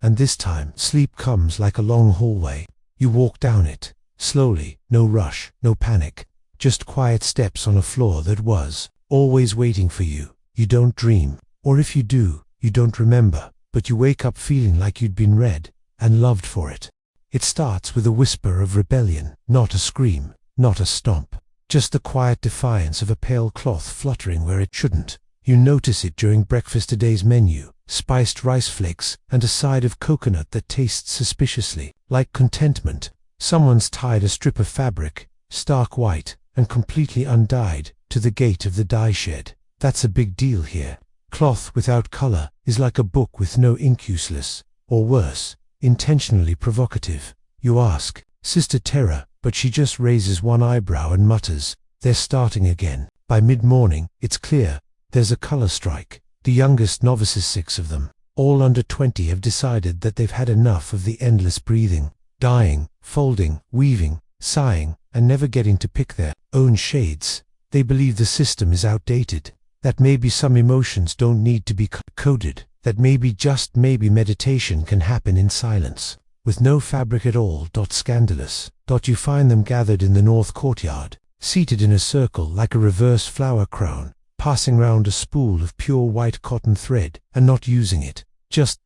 and this time sleep comes like a long hallway. You walk down it, slowly, no rush, no panic, just quiet steps on a floor that was always waiting for you. You don't dream, or if you do, you don't remember, but you wake up feeling like you'd been read and loved for it. It starts with a whisper of rebellion, not a scream, not a stomp, just the quiet defiance of a pale cloth fluttering where it shouldn't. You notice it during breakfast. Today's menu, spiced rice flakes and a side of coconut that tastes suspiciously like contentment. Someone's tied a strip of fabric, stark white and completely undyed, to the gate of the dye shed. That's a big deal here. Cloth without color is like a book with no ink, useless, or worse, intentionally provocative. You ask, Sister Terra, but she just raises one eyebrow and mutters, "They're starting again." By mid-morning, it's clear, there's a color strike. The youngest novices, 6 of them, all under 20, have decided that they've had enough of the endless breathing, dyeing, folding, weaving, sighing, and never getting to pick their own shades. They believe the system is outdated, that maybe some emotions don't need to be coded, that maybe meditation can happen in silence, with no fabric at all. Scandalous. You find them gathered in the north courtyard, seated in a circle like a reverse flower crown, passing round a spool of pure white cotton thread, and not using it, just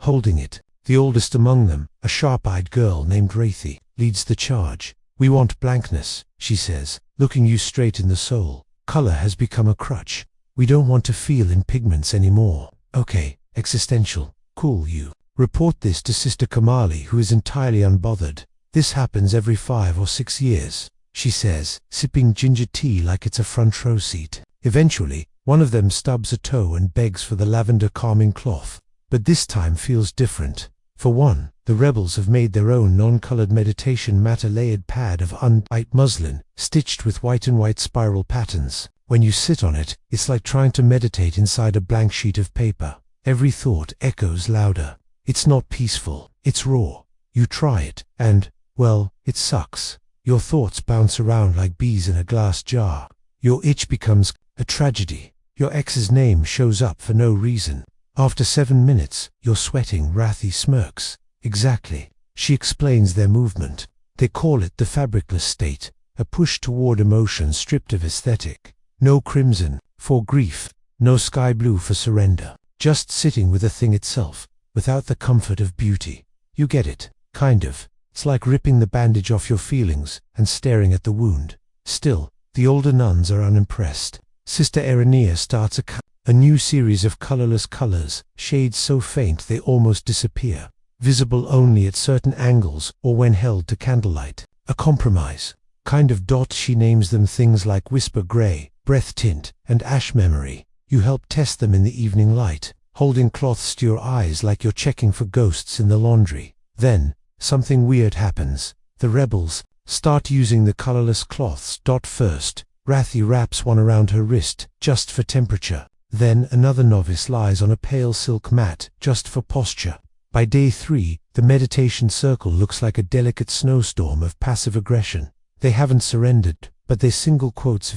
holding it. The oldest among them, a sharp-eyed girl named Wraithy, leads the charge. "We want blankness," she says, looking you straight in the soul. "Color has become a crutch. We don't want to feel in pigments anymore." "Okay, existential. Cool, you." Report this to Sister Kamali, who is entirely unbothered. "This happens every 5 or 6 years, she says, sipping ginger tea like it's a front row seat. Eventually, one of them stubs a toe and begs for the lavender calming cloth. But this time feels different. For one, the rebels have made their own non-colored meditation matter-layered pad of white muslin, stitched with white and white spiral patterns. When you sit on it, it's like trying to meditate inside a blank sheet of paper. Every thought echoes louder. It's not peaceful, it's raw. You try it, and, well, it sucks. Your thoughts bounce around like bees in a glass jar. Your itch becomes a tragedy. Your ex's name shows up for no reason. After 7 minutes, you're sweating. Wrathy smirks. "Exactly." She explains their movement. They call it the fabricless state, a push toward emotion stripped of aesthetic. No crimson for grief, no sky blue for surrender. Just sitting with the thing itself, without the comfort of beauty. You get it, kind of. It's like ripping the bandage off your feelings and staring at the wound. Still, the older nuns are unimpressed. Sister Irenea starts a new series of colorless colors, shades so faint they almost disappear, visible only at certain angles or when held to candlelight. A compromise, kind of. She names them things like whisper gray, breath tint, and ash memory. You help test them in the evening light, holding cloths to your eyes like you're checking for ghosts in the laundry. Then, something weird happens. The rebels start using the colorless cloths. First, Wrathy wraps one around her wrist, just for temperature. Then another novice lies on a pale silk mat, just for posture. By day 3, the meditation circle looks like a delicate snowstorm of passive aggression. They haven't surrendered, but they single quotes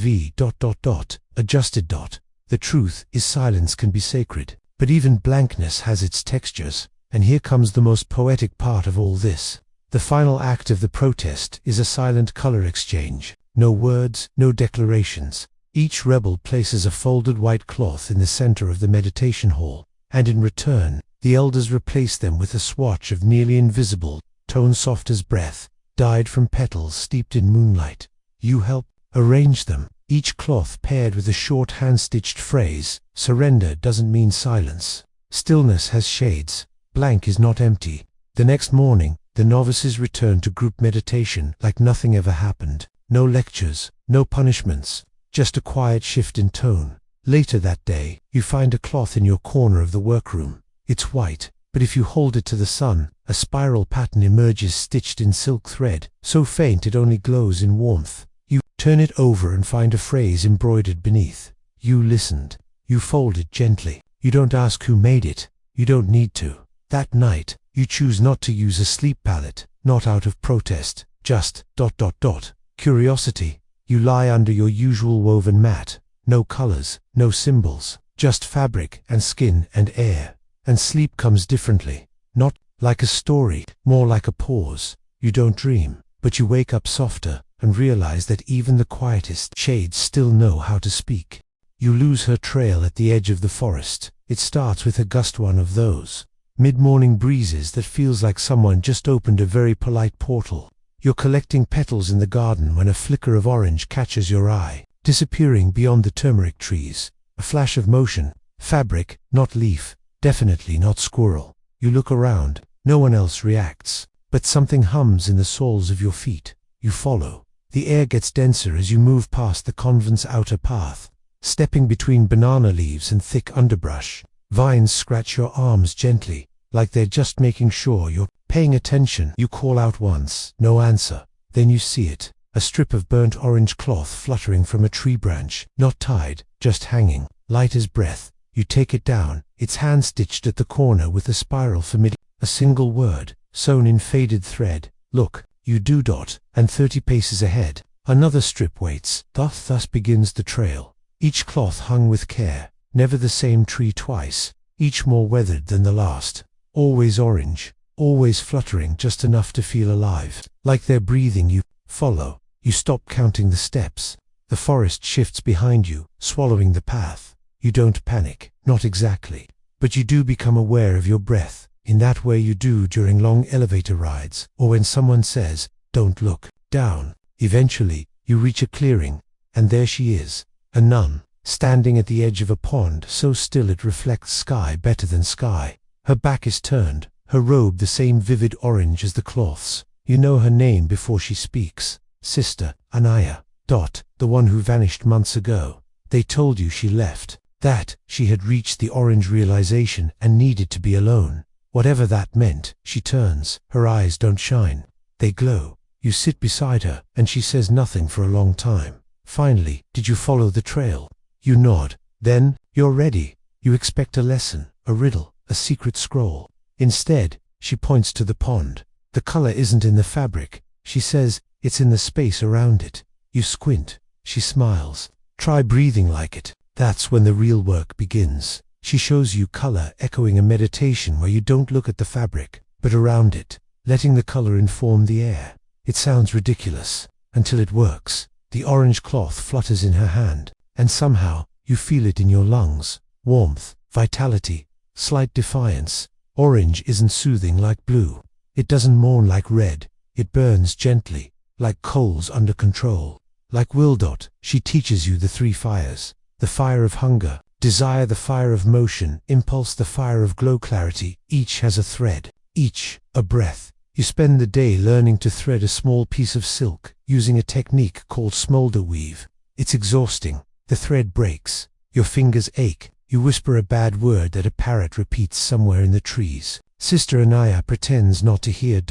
adjusted. The truth is silence can be sacred, but even blankness has its textures. And here comes the most poetic part of all this. The final act of the protest is a silent color exchange. No words, no declarations. Each rebel places a folded white cloth in the center of the meditation hall, and in return, the elders replace them with a swatch of nearly invisible, tone soft as breath, dyed from petals steeped in moonlight. You help arrange them, each cloth paired with a short hand-stitched phrase. Surrender doesn't mean silence. Stillness has shades. Blank is not empty. The next morning, the novices return to group meditation like nothing ever happened. No lectures, no punishments, just a quiet shift in tone. Later that day, you find a cloth in your corner of the workroom. It's white, but if you hold it to the sun, a spiral pattern emerges stitched in silk thread, so faint it only glows in warmth. You turn it over and find a phrase embroidered beneath. You listened. You fold it gently. You don't ask who made it. You don't need to. That night, you choose not to use a sleep palette, not out of protest, just curiosity. You lie under your usual woven mat. No colors, no symbols, just fabric and skin and air. And sleep comes differently. Not like a story, more like a pause. You don't dream, but you wake up softer and realize that even the quietest shades still know how to speak. You lose her trail at the edge of the forest. It starts with a gust, one of those mid-morning breezes that feels like someone just opened a very polite portal. You're collecting petals in the garden when a flicker of orange catches your eye, disappearing beyond the turmeric trees. A flash of motion, fabric, not leaf, definitely not squirrel. You look around, no one else reacts, but something hums in the soles of your feet. You follow. The air gets denser as you move past the convent's outer path, stepping between banana leaves and thick underbrush. Vines scratch your arms gently, like they're just making sure you're Paying attention, you call out once, no answer. Then you see it. A strip of burnt orange cloth fluttering from a tree branch, not tied, just hanging, light as breath. You take it down. It's hand-stitched at the corner with a spiral for mid. A single word, sewn in faded thread. Look, you do. And 30 paces ahead, another strip waits. Thus begins the trail. Each cloth hung with care. Never the same tree twice. Each more weathered than the last. Always orange. Always fluttering just enough to feel alive. Like they're breathing. You follow. You stop counting the steps. The forest shifts behind you, swallowing the path. You don't panic, not exactly. But you do become aware of your breath, in that way you do during long elevator rides, or when someone says, "Don't look down." Eventually, you reach a clearing, and there she is, a nun, standing at the edge of a pond so still it reflects sky better than sky. Her back is turned, her robe the same vivid orange as the cloths. You know her name before she speaks. Sister Anaya. The one who vanished months ago. They told you she left, that she had reached the orange realization and needed to be alone. Whatever that meant. She turns. Her eyes don't shine. They glow. You sit beside her, and she says nothing for a long time. Finally, did you follow the trail? You nod. Then, you're ready. You expect a lesson, a riddle, a secret scroll. Instead, she points to the pond. The color isn't in the fabric. She says, it's in the space around it. You squint. She smiles. Try breathing like it. That's when the real work begins. She shows you color echoing a meditation where you don't look at the fabric, but around it, letting the color inform the air. It sounds ridiculous, until it works. The orange cloth flutters in her hand, and somehow, you feel it in your lungs. Warmth, vitality, slight defiance. Orange isn't soothing like blue. It doesn't mourn like red. It burns gently, like coals under control. Like will. She teaches you the three fires. The fire of hunger, desire, the fire of motion, impulse, the fire of glow, clarity. Each has a thread, each a breath. You spend the day learning to thread a small piece of silk, using a technique called smolder weave. It's exhausting. The thread breaks. Your fingers ache. You whisper a bad word that a parrot repeats somewhere in the trees. Sister Anaya pretends not to hear.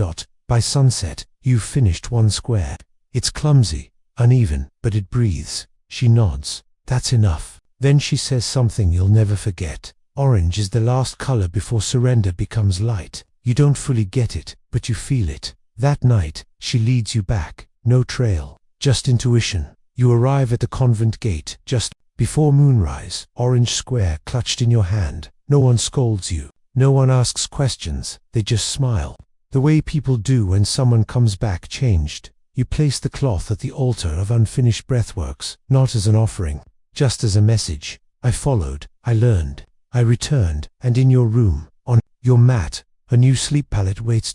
By sunset, you've finished one square. It's clumsy, uneven, but it breathes. She nods. That's enough. Then she says something you'll never forget. Orange is the last color before surrender becomes light. You don't fully get it, but you feel it. That night, she leads you back. No trail, just intuition. You arrive at the convent gate, just before moonrise. Orange square clutched in your hand. No one scolds you. No one asks questions. They just smile. The way people do when someone comes back changed. You place the cloth at the altar of unfinished breathworks, not as an offering, just as a message. I followed, I learned, I returned, and in your room, on your mat, a new sleep palette waits.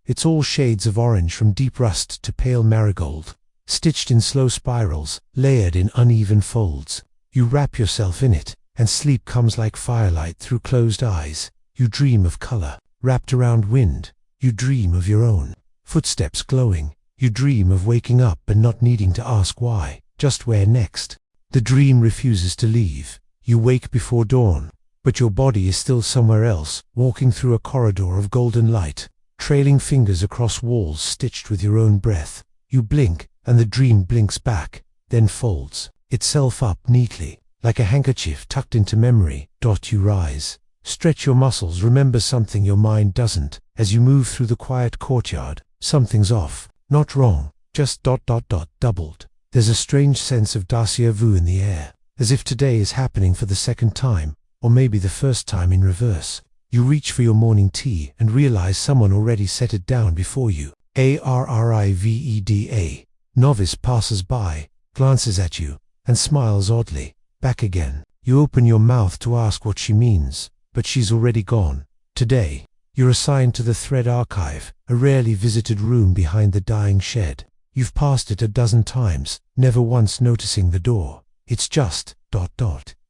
It's all shades of orange from deep rust to pale marigold, stitched in slow spirals, layered in uneven folds. You wrap yourself in it, and sleep comes like firelight through closed eyes. You dream of color, wrapped around wind. You dream of your own footsteps glowing. You dream of waking up and not needing to ask why, just where next. The dream refuses to leave. You wake before dawn, but your body is still somewhere else, walking through a corridor of golden light, trailing fingers across walls stitched with your own breath. You blink, and the dream blinks back, then folds itself up neatly, like a handkerchief tucked into memory. You rise, stretch your muscles, remember something your mind doesn't. As you move through the quiet courtyard, something's off. Not wrong, just doubled. There's a strange sense of déjà vu in the air, as if today is happening for the second time, or maybe the first time in reverse. You reach for your morning tea and realize someone already set it down before you. Arriveda. Novice passes by, glances at you, and smiles oddly. Back again. You open your mouth to ask what she means, but she's already gone. Today, you're assigned to the thread archive, a rarely visited room behind the dyeing shed. You've passed it a dozen times, never once noticing the door. It's just,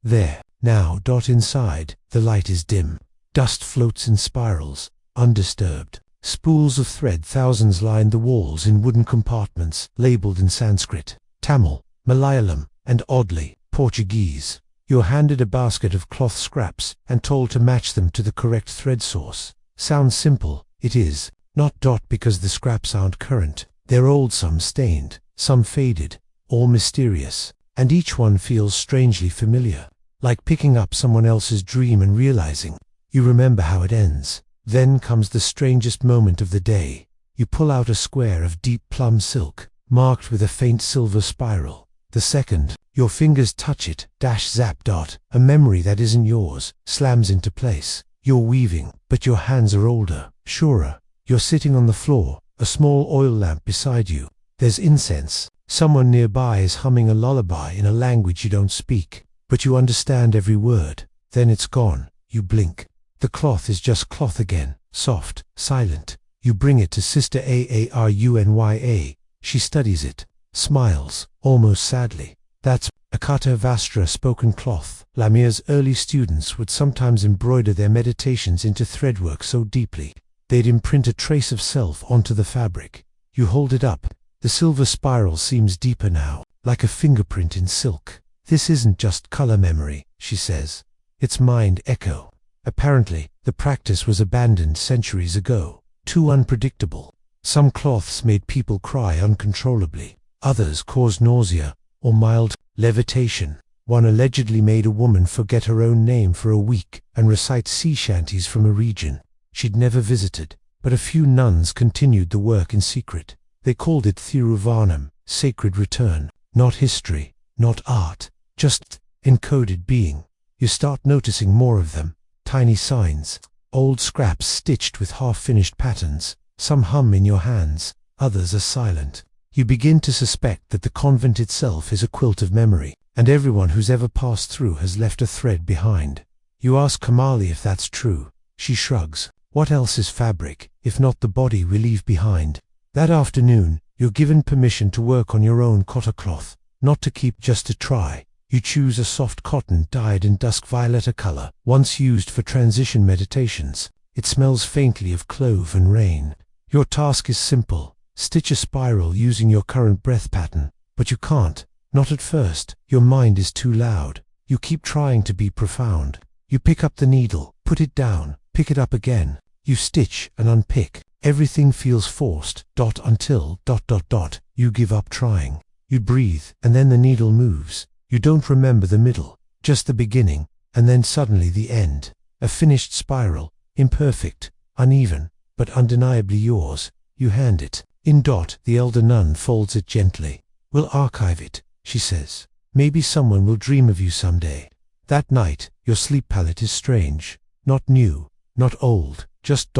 there. Now, inside, the light is dim. Dust floats in spirals, undisturbed. Spools of thread, thousands line the walls in wooden compartments, labeled in Sanskrit, Tamil, Malayalam, and oddly, Portuguese. You're handed a basket of cloth scraps and told to match them to the correct thread source. Sounds simple, it is, Not because the scraps aren't current. They're old, some stained, some faded, all mysterious, and each one feels strangely familiar, like picking up someone else's dream and realizing you remember how it ends. Then comes the strangest moment of the day. You pull out a square of deep plum silk, marked with a faint silver spiral. The second your fingers touch it, dash zap dot, a memory that isn't yours slams into place. You're weaving, but your hands are older, surer. You're sitting on the floor, a small oil lamp beside you. There's incense. Someone nearby is humming a lullaby in a language you don't speak, but you understand every word. Then it's gone. You blink. The cloth is just cloth again, soft, silent. You bring it to Sister Aarunya. She studies it, smiles, almost sadly. That's Akata Vastra spoken cloth. Lamia's early students would sometimes embroider their meditations into threadwork so deeply they'd imprint a trace of self onto the fabric. You hold it up. The silver spiral seems deeper now, like a fingerprint in silk. This isn't just color memory, she says. It's mind echo. Apparently, the practice was abandoned centuries ago. Too unpredictable. Some cloths made people cry uncontrollably. Others caused nausea or mild levitation. One allegedly made a woman forget her own name for a week and recite sea shanties from a region she'd never visited. But a few nuns continued the work in secret. They called it Thiruvanam, sacred return. Not history, not art, just encoded being. You start noticing more of them. Tiny signs, old scraps stitched with half-finished patterns. Some hum in your hands, others are silent. You begin to suspect that the convent itself is a quilt of memory, and everyone who's ever passed through has left a thread behind. You ask Kamali if that's true. She shrugs. What else is fabric, if not the body we leave behind? That afternoon, you're given permission to work on your own cotta cloth, not to keep, just to try. You choose a soft cotton dyed in dusk violeta color, once used for transition meditations. It smells faintly of clove and rain. Your task is simple. Stitch a spiral using your current breath pattern, but you can't. Not at first. Your mind is too loud. You keep trying to be profound. You pick up the needle, put it down, pick it up again. You stitch and unpick. Everything feels forced, until, you give up trying. You breathe, and then the needle moves. You don't remember the middle, just the beginning, and then suddenly the end. A finished spiral, imperfect, uneven, but undeniably yours. You hand it. The elder nun folds it gently. We'll archive it, she says. Maybe someone will dream of you someday. That night, your sleep palette is strange. Not new, not old, just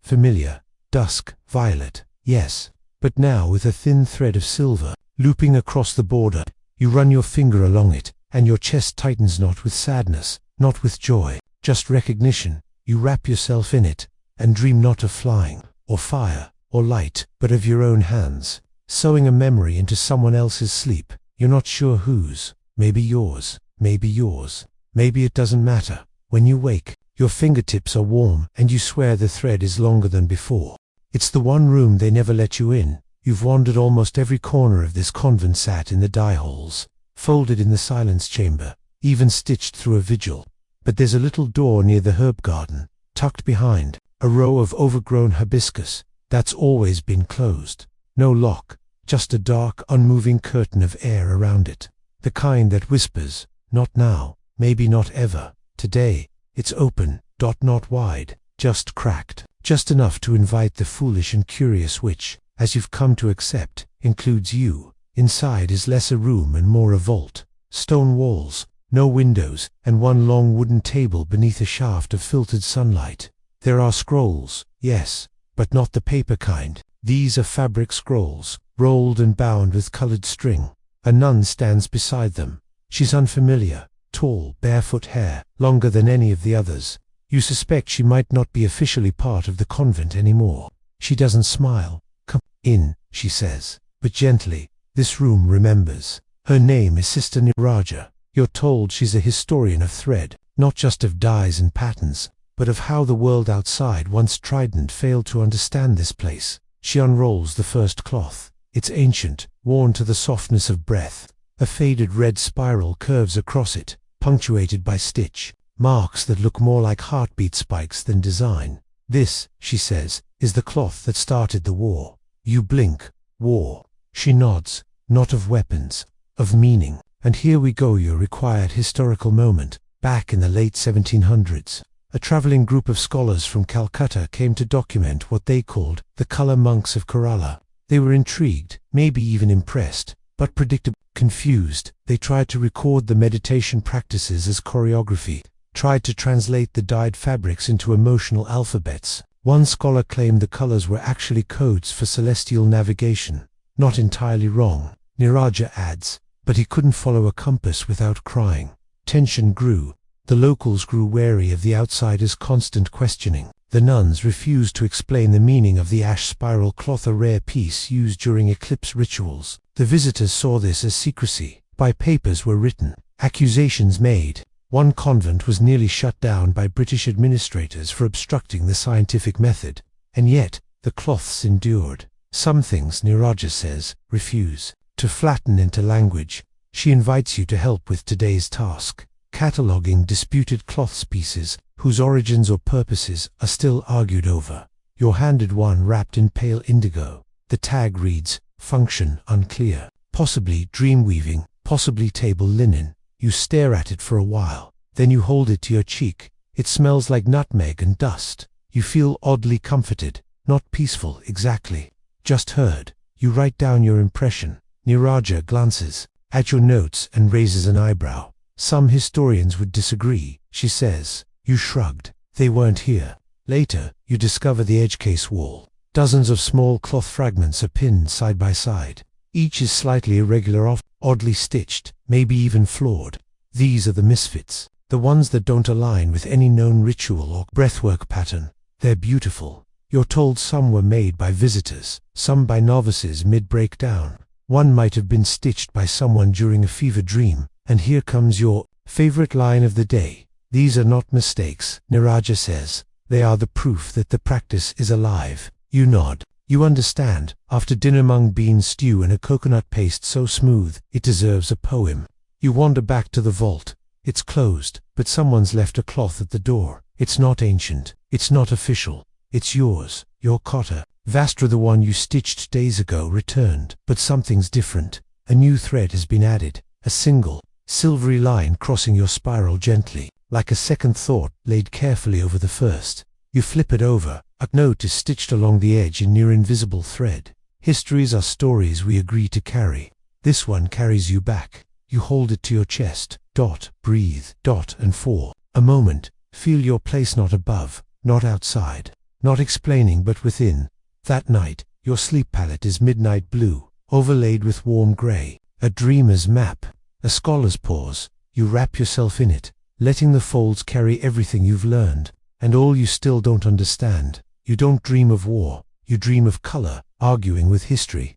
familiar. Dusk, violet, yes. But now with a thin thread of silver, looping across the border. You run your finger along it, and your chest tightens, not with sadness, not with joy, just recognition. You wrap yourself in it, and dream not of flying, or fire, or light, but of your own hands, sewing a memory into someone else's sleep. You're not sure whose. Maybe yours, maybe yours. Maybe it doesn't matter. When you wake, your fingertips are warm, and you swear the thread is longer than before. It's the one room they never let you in. You've wandered almost every corner of this convent, sat in the dye halls, folded in the silence chamber, even stitched through a vigil. But there's a little door near the herb garden, tucked behind, a row of overgrown hibiscus, that's always been closed. No lock, just a dark, unmoving curtain of air around it. The kind that whispers, not now, maybe not ever. Today, it's open, not wide, just cracked, just enough to invite the foolish and curious which, as you've come to accept, includes you. Inside is less a room and more a vault. Stone walls, no windows, and one long wooden table beneath a shaft of filtered sunlight. There are scrolls, yes, but not the paper kind. These are fabric scrolls, rolled and bound with colored string. A nun stands beside them. She's unfamiliar, tall, barefoot hair, longer than any of the others. You suspect she might not be officially part of the convent anymore. She doesn't smile. Come in, she says, but gently. This room remembers. Her name is Sister Niraja. You're told she's a historian of thread, not just of dyes and patterns, but of how the world outside, once trident, failed to understand this place. She unrolls the first cloth. It's ancient, worn to the softness of breath. A faded red spiral curves across it, punctuated by stitch marks that look more like heartbeat spikes than design. This, she says, is the cloth that started the war. You blink. War. She nods. Not of weapons, of meaning. And here we go, your required historical moment. Back in the late 1700s, a traveling group of scholars from Calcutta came to document what they called the color monks of Kerala. They were intrigued, maybe even impressed, but predictably confused. They tried to record the meditation practices as choreography, tried to translate the dyed fabrics into emotional alphabets. One scholar claimed the colors were actually codes for celestial navigation. Not entirely wrong, Niraja adds, but he couldn't follow a compass without crying. Tension grew. The locals grew wary of the outsiders' constant questioning. The nuns refused to explain the meaning of the ash spiral cloth, a rare piece used during eclipse rituals. The visitors saw this as secrecy. By papers were written, accusations made. One convent was nearly shut down by British administrators for obstructing the scientific method. And yet, the cloths endured. Some things, Niraja says, refuse to flatten into language. She invites you to help with today's task, cataloguing disputed cloth pieces whose origins or purposes are still argued over. You're handed one wrapped in pale indigo. The tag reads, function unclear, possibly dream weaving, possibly table linen. You stare at it for a while, then you hold it to your cheek. It smells like nutmeg and dust. You feel oddly comforted, not peaceful exactly, just heard. You write down your impression. Niraja glances at your notes and raises an eyebrow. Some historians would disagree, she says. You shrugged. They weren't here. Later, you discover the edgecase wall. Dozens of small cloth fragments are pinned side by side. Each is slightly irregular, oddly stitched, maybe even flawed. These are the misfits, the ones that don't align with any known ritual or breathwork pattern. They're beautiful. You're told some were made by visitors, some by novices mid-breakdown. One might have been stitched by someone during a fever dream. And here comes your favorite line of the day. These are not mistakes, Niraja says. They are the proof that the practice is alive. You nod. You understand. After dinner, mung bean stew and a coconut paste so smooth, it deserves a poem. You wander back to the vault. It's closed, but someone's left a cloth at the door. It's not ancient. It's not official. It's yours. Your cotta. Vastra, the one you stitched days ago, returned. But something's different. A new thread has been added. A single, silvery line crossing your spiral gently, like a second thought laid carefully over the first. You flip it over. A note is stitched along the edge in near invisible thread. Histories are stories we agree to carry. This one carries you back. You hold it to your chest. Dot, breathe, dot, and for a moment, feel your place, not above, not outside, not explaining but within. That night, your sleep palette is midnight blue, overlaid with warm gray. A dreamer's map. A scholar's pause. You wrap yourself in it, letting the folds carry everything you've learned, and all you still don't understand. You don't dream of war. You dream of color, arguing with history,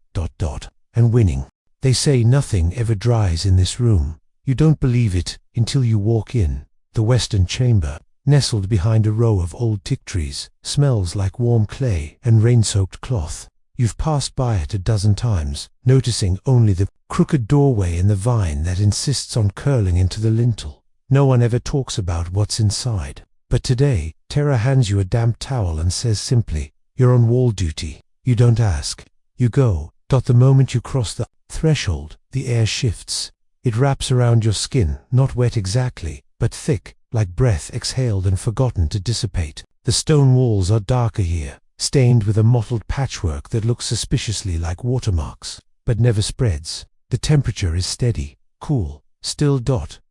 and winning. They say nothing ever dries in this room. You don't believe it until you walk in. The western chamber, nestled behind a row of old teak trees, smells like warm clay and rain-soaked cloth. You've passed by it a dozen times, noticing only the crooked doorway and the vine that insists on curling into the lintel. No one ever talks about what's inside. But today, Tara hands you a damp towel and says simply, you're on wall duty. You don't ask. You go. The moment you cross the threshold, the air shifts. It wraps around your skin, not wet exactly, but thick, like breath exhaled and forgotten to dissipate. The stone walls are darker here, stained with a mottled patchwork that looks suspiciously like watermarks, but never spreads. The temperature is steady, cool, still.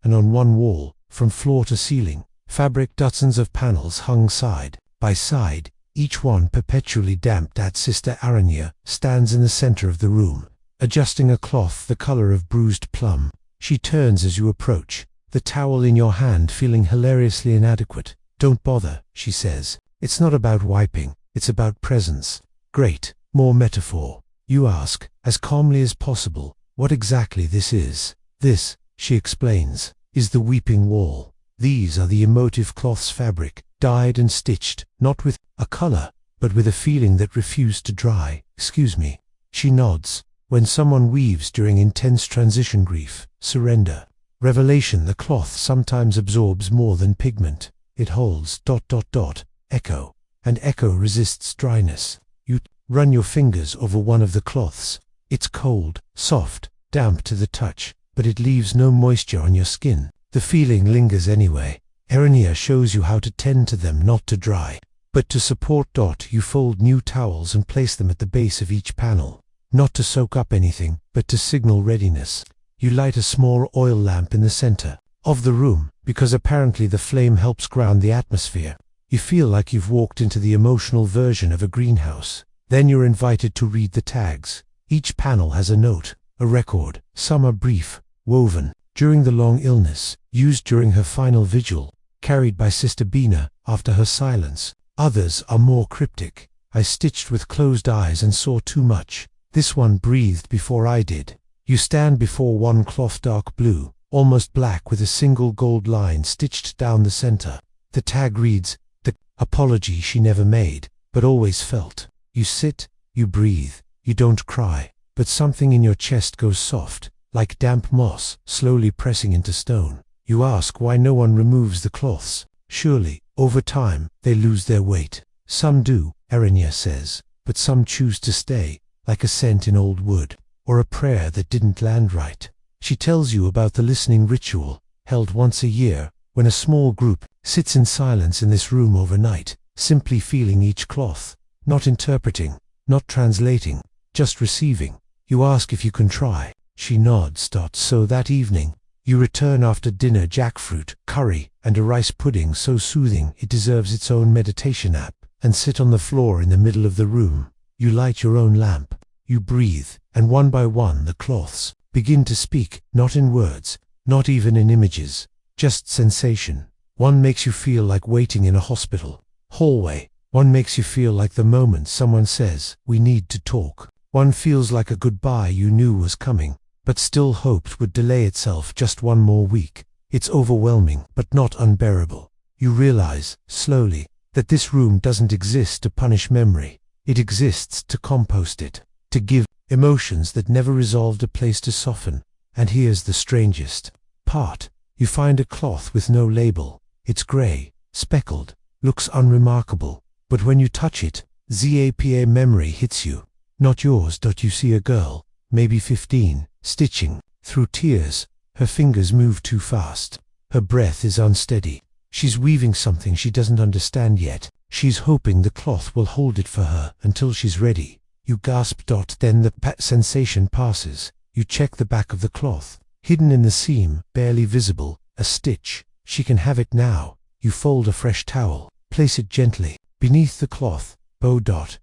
And on one wall, from floor to ceiling, fabric dozens of panels hung side by side, each one perpetually damp. That Sister Aranya stands in the center of the room, adjusting a cloth the color of bruised plum. She turns as you approach, the towel in your hand, feeling hilariously inadequate. Don't bother, she says. It's not about wiping, it's about presence. Great, more metaphor. You ask, as calmly as possible, what exactly this is. This, she explains, is the weeping wall. These are the emotive cloth's fabric, dyed and stitched, not with a color, but with a feeling that refused to dry. Excuse me. She nods. When someone weaves during intense transition, grief, surrender, revelation, the cloth sometimes absorbs more than pigment. It holds. Echo. and echo resists dryness. You run your fingers over one of the cloths. It's cold, soft, damp to the touch, but it leaves no moisture on your skin. The feeling lingers anyway. Erenia shows you how to tend to them, not to dry, but to support. You fold new towels and place them at the base of each panel, not to soak up anything, but to signal readiness. You light a small oil lamp in the center of the room, because apparently the flame helps ground the atmosphere. You feel like you've walked into the emotional version of a greenhouse. Then you're invited to read the tags. Each panel has a note, a record. Some are brief, woven during the long illness, used during her final vigil, carried by Sister Bina after her silence. Others are more cryptic. I stitched with closed eyes and saw too much. This one breathed before I did. You stand before one cloth, dark blue, almost black, with a single gold line stitched down the center. The tag reads, "The apology she never made, but always felt." You sit, you breathe, you don't cry, but something in your chest goes soft, like damp moss slowly pressing into stone. You ask why no one removes the cloths. Surely, over time, they lose their weight. Some do, Erenia says, but some choose to stay, like a scent in old wood, or a prayer that didn't land right. She tells you about the listening ritual, held once a year, when a small group sits in silence in this room overnight, simply feeling each cloth, not interpreting, not translating, just receiving. You ask if you can try. She nods. So that evening, you return after dinner, jackfruit, curry, and a rice pudding so soothing it deserves its own meditation app, and sit on the floor in the middle of the room. You light your own lamp. You breathe, and one by one the cloths begin to speak, not in words, not even in images, just sensation. One makes you feel like waiting in a hospital hallway. One makes you feel like the moment someone says, "We need to talk." One feels like a goodbye you knew was coming, but still hoped would delay itself just one more week. It's overwhelming, but not unbearable. You realize, slowly, that this room doesn't exist to punish memory. It exists to compost it, to give emotions that never resolved a place to soften. And here's the strangest part. You find a cloth with no label. It's gray, speckled, looks unremarkable. But when you touch it, ZAPA memory hits you. Not yours. You see a girl, maybe 15, stitching, through tears. Her fingers move too fast. Her breath is unsteady. She's weaving something she doesn't understand yet. She's hoping the cloth will hold it for her until she's ready. You gasp. Then the sensation passes. You check the back of the cloth. Hidden in the seam, barely visible, a stitch. She can have it now. You fold a fresh towel. Place it gently beneath the cloth. Bow.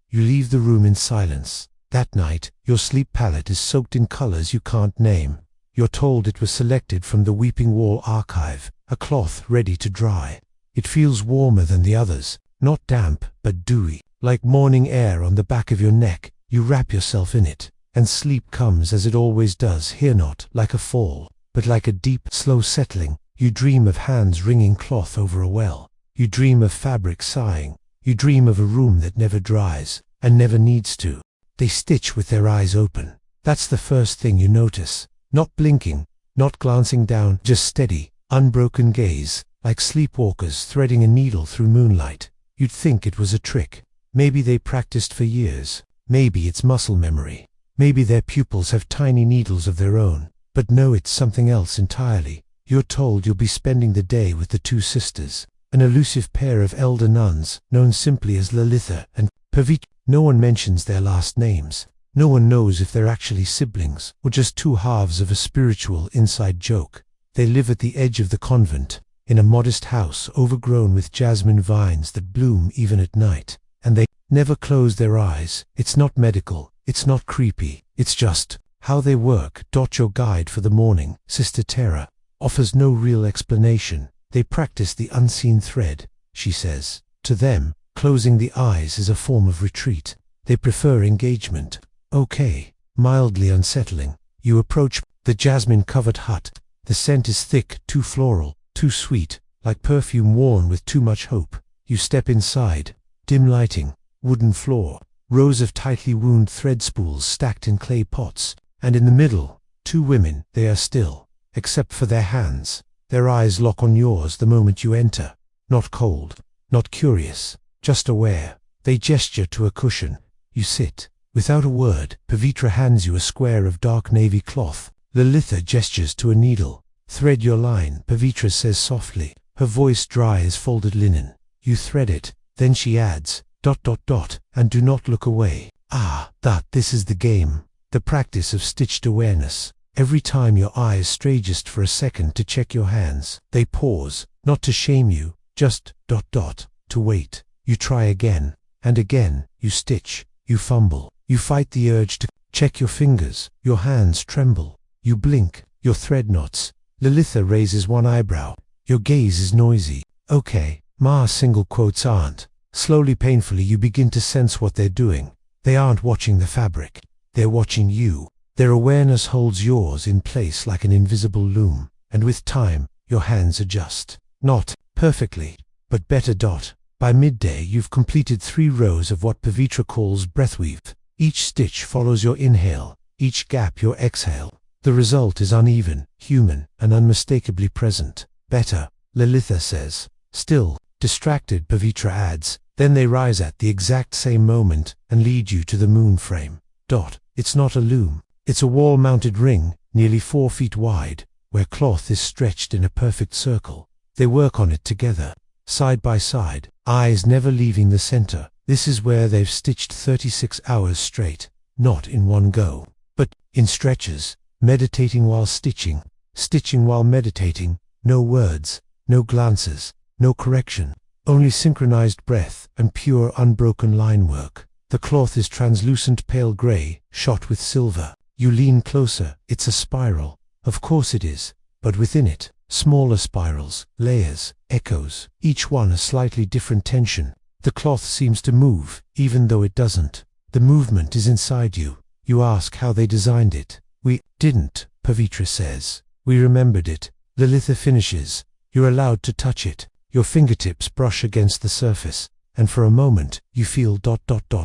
You leave the room in silence. That night, your sleep palette is soaked in colors you can't name. You're told it was selected from the Weeping Wall archive, a cloth ready to dry. It feels warmer than the others, not damp, but dewy, like morning air on the back of your neck. You wrap yourself in it, and sleep comes as it always does here, not like a fall, but like a deep, slow settling. You dream of hands wringing cloth over a well. You dream of fabric sighing. You dream of a room that never dries, and never needs to. They stitch with their eyes open. That's the first thing you notice. Not blinking, not glancing down, just steady, unbroken gaze, like sleepwalkers threading a needle through moonlight. You'd think it was a trick. Maybe they practiced for years. Maybe it's muscle memory. Maybe their pupils have tiny needles of their own. But no, it's something else entirely. You're told you'll be spending the day with the two sisters, an elusive pair of elder nuns, known simply as Lalitha and Pavitra. No one mentions their last names. No one knows if they're actually siblings, or just two halves of a spiritual inside joke. They live at the edge of the convent, in a modest house overgrown with jasmine vines that bloom even at night. And they never close their eyes. It's not medical, it's not creepy, it's just how they work. Your guide for the morning, Sister Tara, offers no real explanation. They practice the unseen thread, she says. To them, closing the eyes is a form of retreat. They prefer engagement. Okay, mildly unsettling. You approach the jasmine-covered hut. The scent is thick, too floral, too sweet, like perfume worn with too much hope. You step inside. Dim lighting, wooden floor, rows of tightly wound thread spools stacked in clay pots, and in the middle, two women. They are still, except for their hands. Their eyes lock on yours the moment you enter. Not cold, not curious, just aware. They gesture to a cushion. You sit. Without a word, Pavitra hands you a square of dark navy cloth. Lalitha gestures to a needle. Thread your line, Pavitra says softly, her voice dry as folded linen. You thread it, then she adds, ... and do not look away. This is the game. The practice of stitched awareness. Every time your eyes stray just for a second to check your hands, they pause, not to shame you, just ... to wait. You try again, and again, you stitch, you fumble, you fight the urge to check your fingers, your hands tremble, you blink, your thread knots. Lalitha raises one eyebrow. Your gaze is noisy. Okay, ma single quotes aren't. Slowly, painfully, you begin to sense what they're doing. They aren't watching the fabric. They're watching you. Their awareness holds yours in place like an invisible loom, and with time, your hands adjust. Not perfectly, but better. By midday, you've completed 3 rows of what Pavitra calls breathweave. Each stitch follows your inhale, each gap your exhale. The result is uneven, human, and unmistakably present. Better, Lalitha says. Still, distracted, Pavitra adds, then they rise at the exact same moment and lead you to the moon frame. It's not a loom. It's a wall-mounted ring, nearly 4 feet wide, where cloth is stretched in a perfect circle. They work on it together, side by side, eyes never leaving the center. This is where they've stitched 36 hours straight, not in one go, but in stretches, meditating while stitching, stitching while meditating. No words, no glances, no correction, only synchronized breath and pure unbroken line work. The cloth is translucent pale gray, shot with silver. You lean closer. It's a spiral. Of course it is, but within it, smaller spirals, layers, echoes, each one a slightly different tension. The cloth seems to move, even though it doesn't. The movement is inside you. You ask how they designed it. We didn't, Pavitra says. We remembered it. Lalitha finishes. You're allowed to touch it. Your fingertips brush against the surface, and for a moment, you feel ...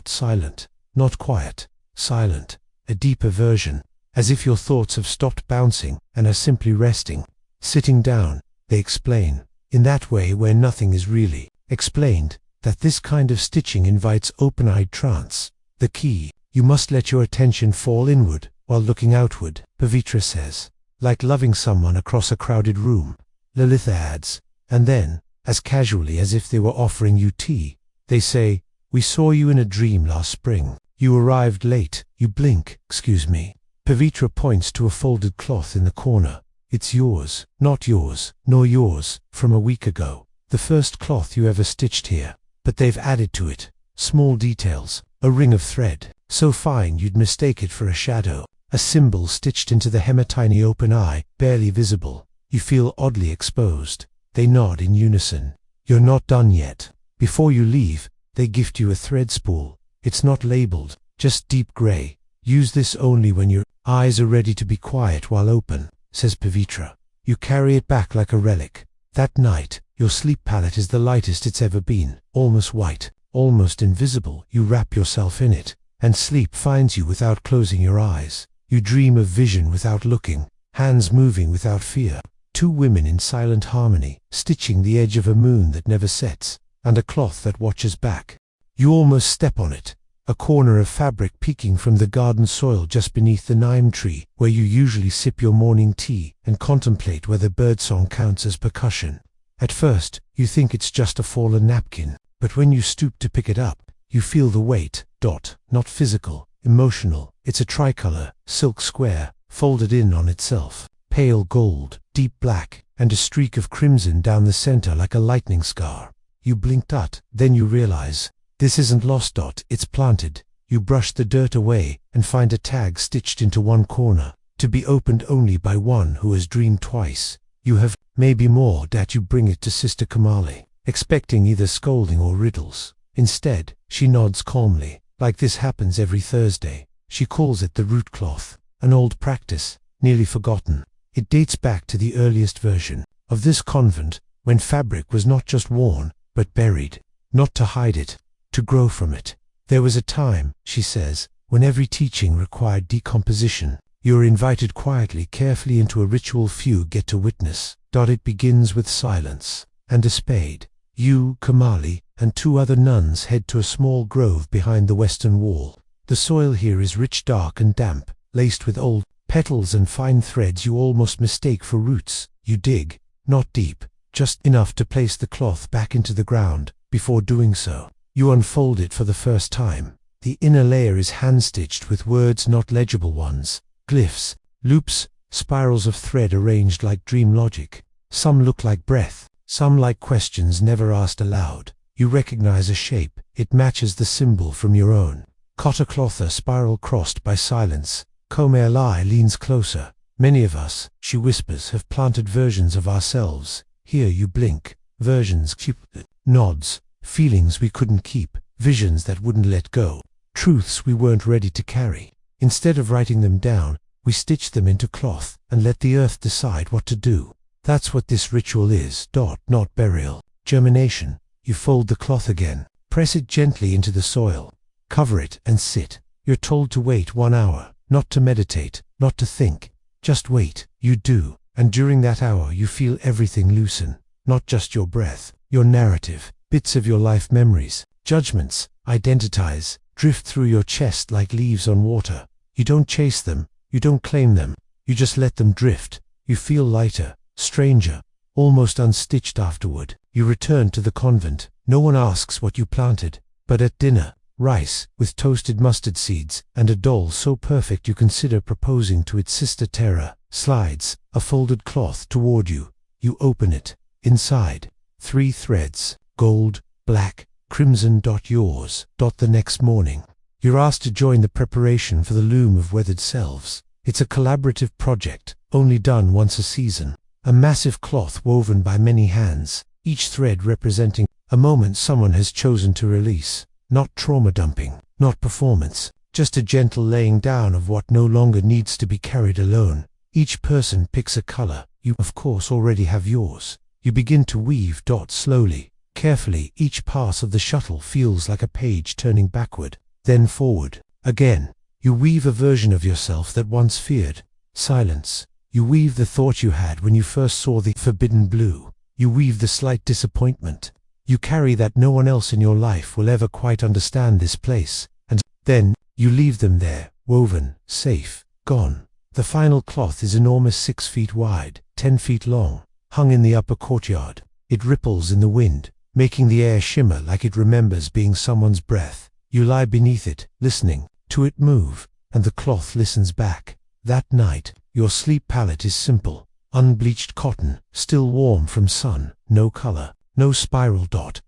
silent. Not quiet, silent. A deeper version, as if your thoughts have stopped bouncing and are simply resting. Sitting down, they explain, in that way where nothing is really explained, that this kind of stitching invites open-eyed trance. The key, you must let your attention fall inward while looking outward, Pavitra says. Like loving someone across a crowded room. Lalitha adds, and then, as casually as if they were offering you tea, they say, we saw you in a dream last spring. You arrived late. You blink. Excuse me. Pavitra points to a folded cloth in the corner. It's yours, not yours, nor yours, from a week ago. The first cloth you ever stitched here. But they've added to it small details, a ring of thread, so fine you'd mistake it for a shadow, a symbol stitched into the hem, a tiny open eye, barely visible. You feel oddly exposed. They nod in unison. You're not done yet. Before you leave, they gift you a thread spool. It's not labeled, just deep gray. Use this only when your eyes are ready to be quiet while open, says Pavitra. You carry it back like a relic. That night, your sleep palette is the lightest it's ever been, almost white, almost invisible. You wrap yourself in it, and sleep finds you without closing your eyes. You dream of vision without looking, hands moving without fear. 2 women in silent harmony, stitching the edge of a moon that never sets, and a cloth that watches back. You almost step on it, a corner of fabric peeking from the garden soil just beneath the neem tree, where you usually sip your morning tea and contemplate whether birdsong counts as percussion. At first, you think it's just a fallen napkin, but when you stoop to pick it up, you feel the weight. Not physical, emotional. It's a tricolor, silk square, folded in on itself. Pale gold, deep black, and a streak of crimson down the center like a lightning scar. You blink. Then you realize, this isn't lost. It's planted. You brush the dirt away and find a tag stitched into one corner, to be opened only by one who has dreamed twice. You have, maybe more. You bring it to Sister Kamali, expecting either scolding or riddles. Instead, she nods calmly, like this happens every Thursday. She calls it the root cloth, an old practice, nearly forgotten. It dates back to the earliest version of this convent, when fabric was not just worn, but buried, not to hide it, to grow from it. There was a time, she says, when every teaching required decomposition. You are invited quietly, carefully into a ritual few get to witness. It begins with silence and a spade. You, Kamali, and 2 other nuns head to a small grove behind the western wall. The soil here is rich, dark and damp, laced with old petals and fine threads you almost mistake for roots. You dig, not deep, just enough to place the cloth back into the ground. Before doing so, you unfold it for the first time. The inner layer is hand-stitched with words, not legible ones, glyphs, loops, spirals of thread arranged like dream logic. Some look like breath, some like questions never asked aloud. You recognize a shape. It matches the symbol from your own. Cotta clotha, spiral crossed by silence. Komerlai leans closer. Many of us, she whispers, have planted versions of ourselves. Here you blink. Versions, nods, feelings we couldn't keep, visions that wouldn't let go, truths we weren't ready to carry. Instead of writing them down, we stitch them into cloth and let the earth decide what to do. That's what this ritual is. Not burial. Germination. You fold the cloth again, press it gently into the soil, cover it and sit. You're told to wait 1 hour, not to meditate, not to think, just wait. You do, and during that hour you feel everything loosen, not just your breath, your narrative, bits of your life memories, judgments, identities, drift through your chest like leaves on water. You don't chase them, you don't claim them, you just let them drift. You feel lighter, stranger, almost unstitched afterward. You return to the convent. No one asks what you planted, but at dinner, rice with toasted mustard seeds and a doll so perfect you consider proposing to its sister Terra slides a folded cloth toward you. You open it. Inside, 3 threads, gold, black, crimson. Yours. The next morning, you're asked to join the preparation for the loom of weathered selves. It's a collaborative project, only done once a season. A massive cloth woven by many hands, each thread representing a moment someone has chosen to release. Not trauma dumping, not performance, just a gentle laying down of what no longer needs to be carried alone. Each person picks a color. You, of course, already have yours. You begin to weave. Slowly, carefully, each pass of the shuttle feels like a page turning backward, then forward. Again, you weave a version of yourself that once feared silence. You weave the thought you had when you first saw the forbidden blue. You weave the slight disappointment. You carry that no one else in your life will ever quite understand this place. And then, you leave them there, woven, safe, gone. The final cloth is enormous, 6 feet wide, 10 feet long, hung in the upper courtyard. It ripples in the wind, making the air shimmer like it remembers being someone's breath. You lie beneath it, listening to it move, and the cloth listens back. That night, your sleep palette is simple. Unbleached cotton, still warm from sun, no color, no spiral.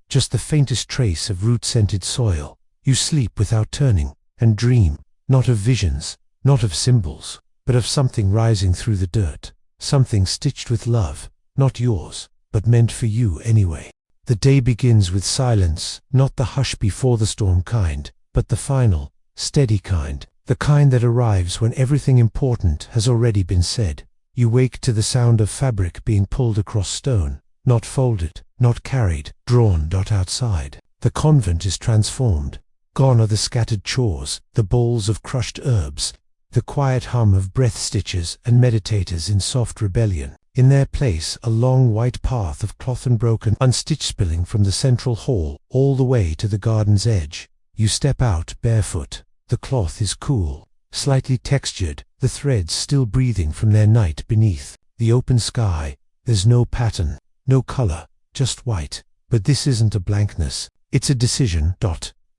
Just the faintest trace of root-scented soil. You sleep without turning, and dream, not of visions, not of symbols, but of something rising through the dirt. Something stitched with love, not yours, but meant for you anyway. The day begins with silence, not the hush before the storm kind, but the final, steady kind. The kind that arrives when everything important has already been said. You wake to the sound of fabric being pulled across stone, not folded, not carried, drawn. Outside, the convent is transformed. Gone are the scattered chores, the bowls of crushed herbs, the quiet hum of breath stitches and meditators in soft rebellion. In their place, a long white path of cloth and broken, unstitched, spilling from the central hall all the way to the garden's edge. You step out barefoot. The cloth is cool, slightly textured, the threads still breathing from their night beneath. The open sky, there's no pattern, no color, just white. But this isn't a blankness, it's a decision.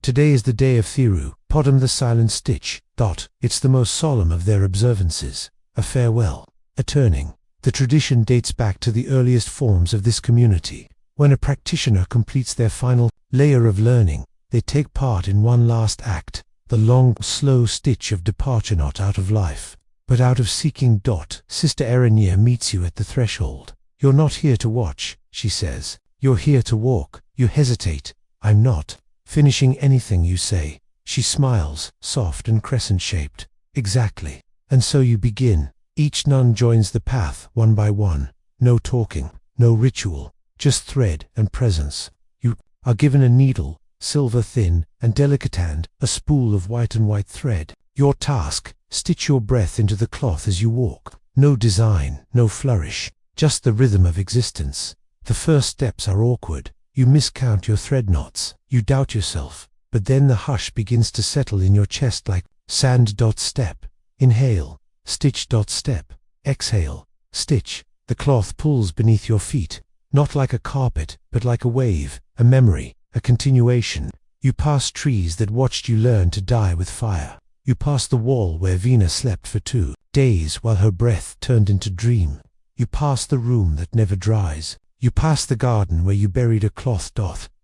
Today is the day of Thiru, Podam the silent stitch. It's the most solemn of their observances, a farewell, a turning. The tradition dates back to the earliest forms of this community. When a practitioner completes their final layer of learning, they take part in one last act. The long, slow stitch of departure, not out of life, but out of seeking. Sister Erenia meets you at the threshold. You're not here to watch, she says. You're here to walk. You hesitate. I'm not finishing anything you say. She smiles, soft and crescent-shaped. Exactly. And so you begin. Each nun joins the path, one by one. No talking, no ritual, just thread and presence. You are given a needle, silver thin and delicate, and a spool of white thread. Your task, stitch your breath into the cloth as you walk. No design, no flourish, just the rhythm of existence. The first steps are awkward. You miscount your thread knots. You doubt yourself. But then the hush begins to settle in your chest like sand. Step. Inhale. Stitch. Step. Exhale. Stitch. The cloth pulls beneath your feet, not like a carpet, but like a wave, a memory, a continuation. You pass trees that watched you learn to die with fire. You pass the wall where Venus slept for 2 days while her breath turned into dream. You pass the room that never dries. You pass the garden where you buried a cloth.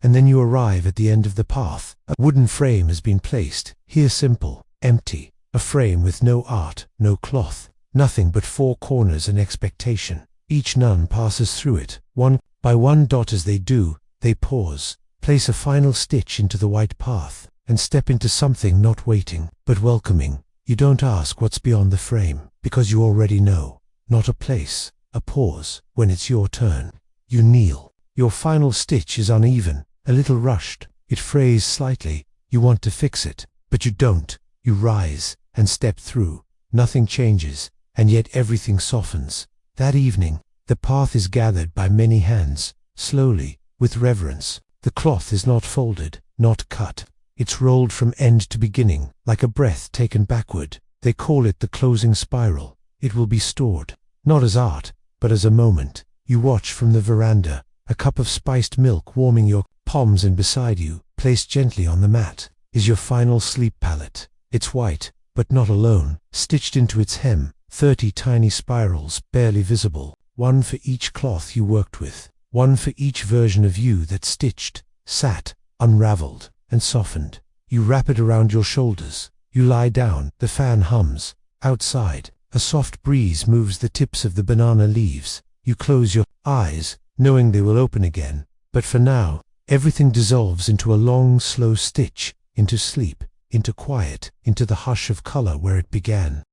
And then you arrive at the end of the path. A wooden frame has been placed, here simple, empty. A frame with no art, no cloth, nothing but 4 corners and expectation. Each nun passes through it, one by one. As they do, they pause, place a final stitch into the white path, and step into something not waiting, but welcoming. You don't ask what's beyond the frame, because you already know. Not a place, a pause, when it's your turn. You kneel. Your final stitch is uneven, a little rushed. It frays slightly. You want to fix it, but you don't. You rise and step through. Nothing changes, and yet everything softens. That evening, the path is gathered by many hands, slowly, with reverence. The cloth is not folded, not cut. It's rolled from end to beginning, like a breath taken backward. They call it the closing spiral. It will be stored, not as art, but as a moment. You watch from the veranda, a cup of spiced milk warming your palms, and beside you, placed gently on the mat, is your final sleep palette. It's white, but not alone. Stitched into its hem, 30 tiny spirals, barely visible. One for each cloth you worked with. One for each version of you that stitched, sat, unraveled, and softened. You wrap it around your shoulders. You lie down. The fan hums. Outside, a soft breeze moves the tips of the banana leaves. You close your eyes, knowing they will open again. But for now, everything dissolves into a long, slow stitch, into sleep, into quiet, into the hush of color where it began.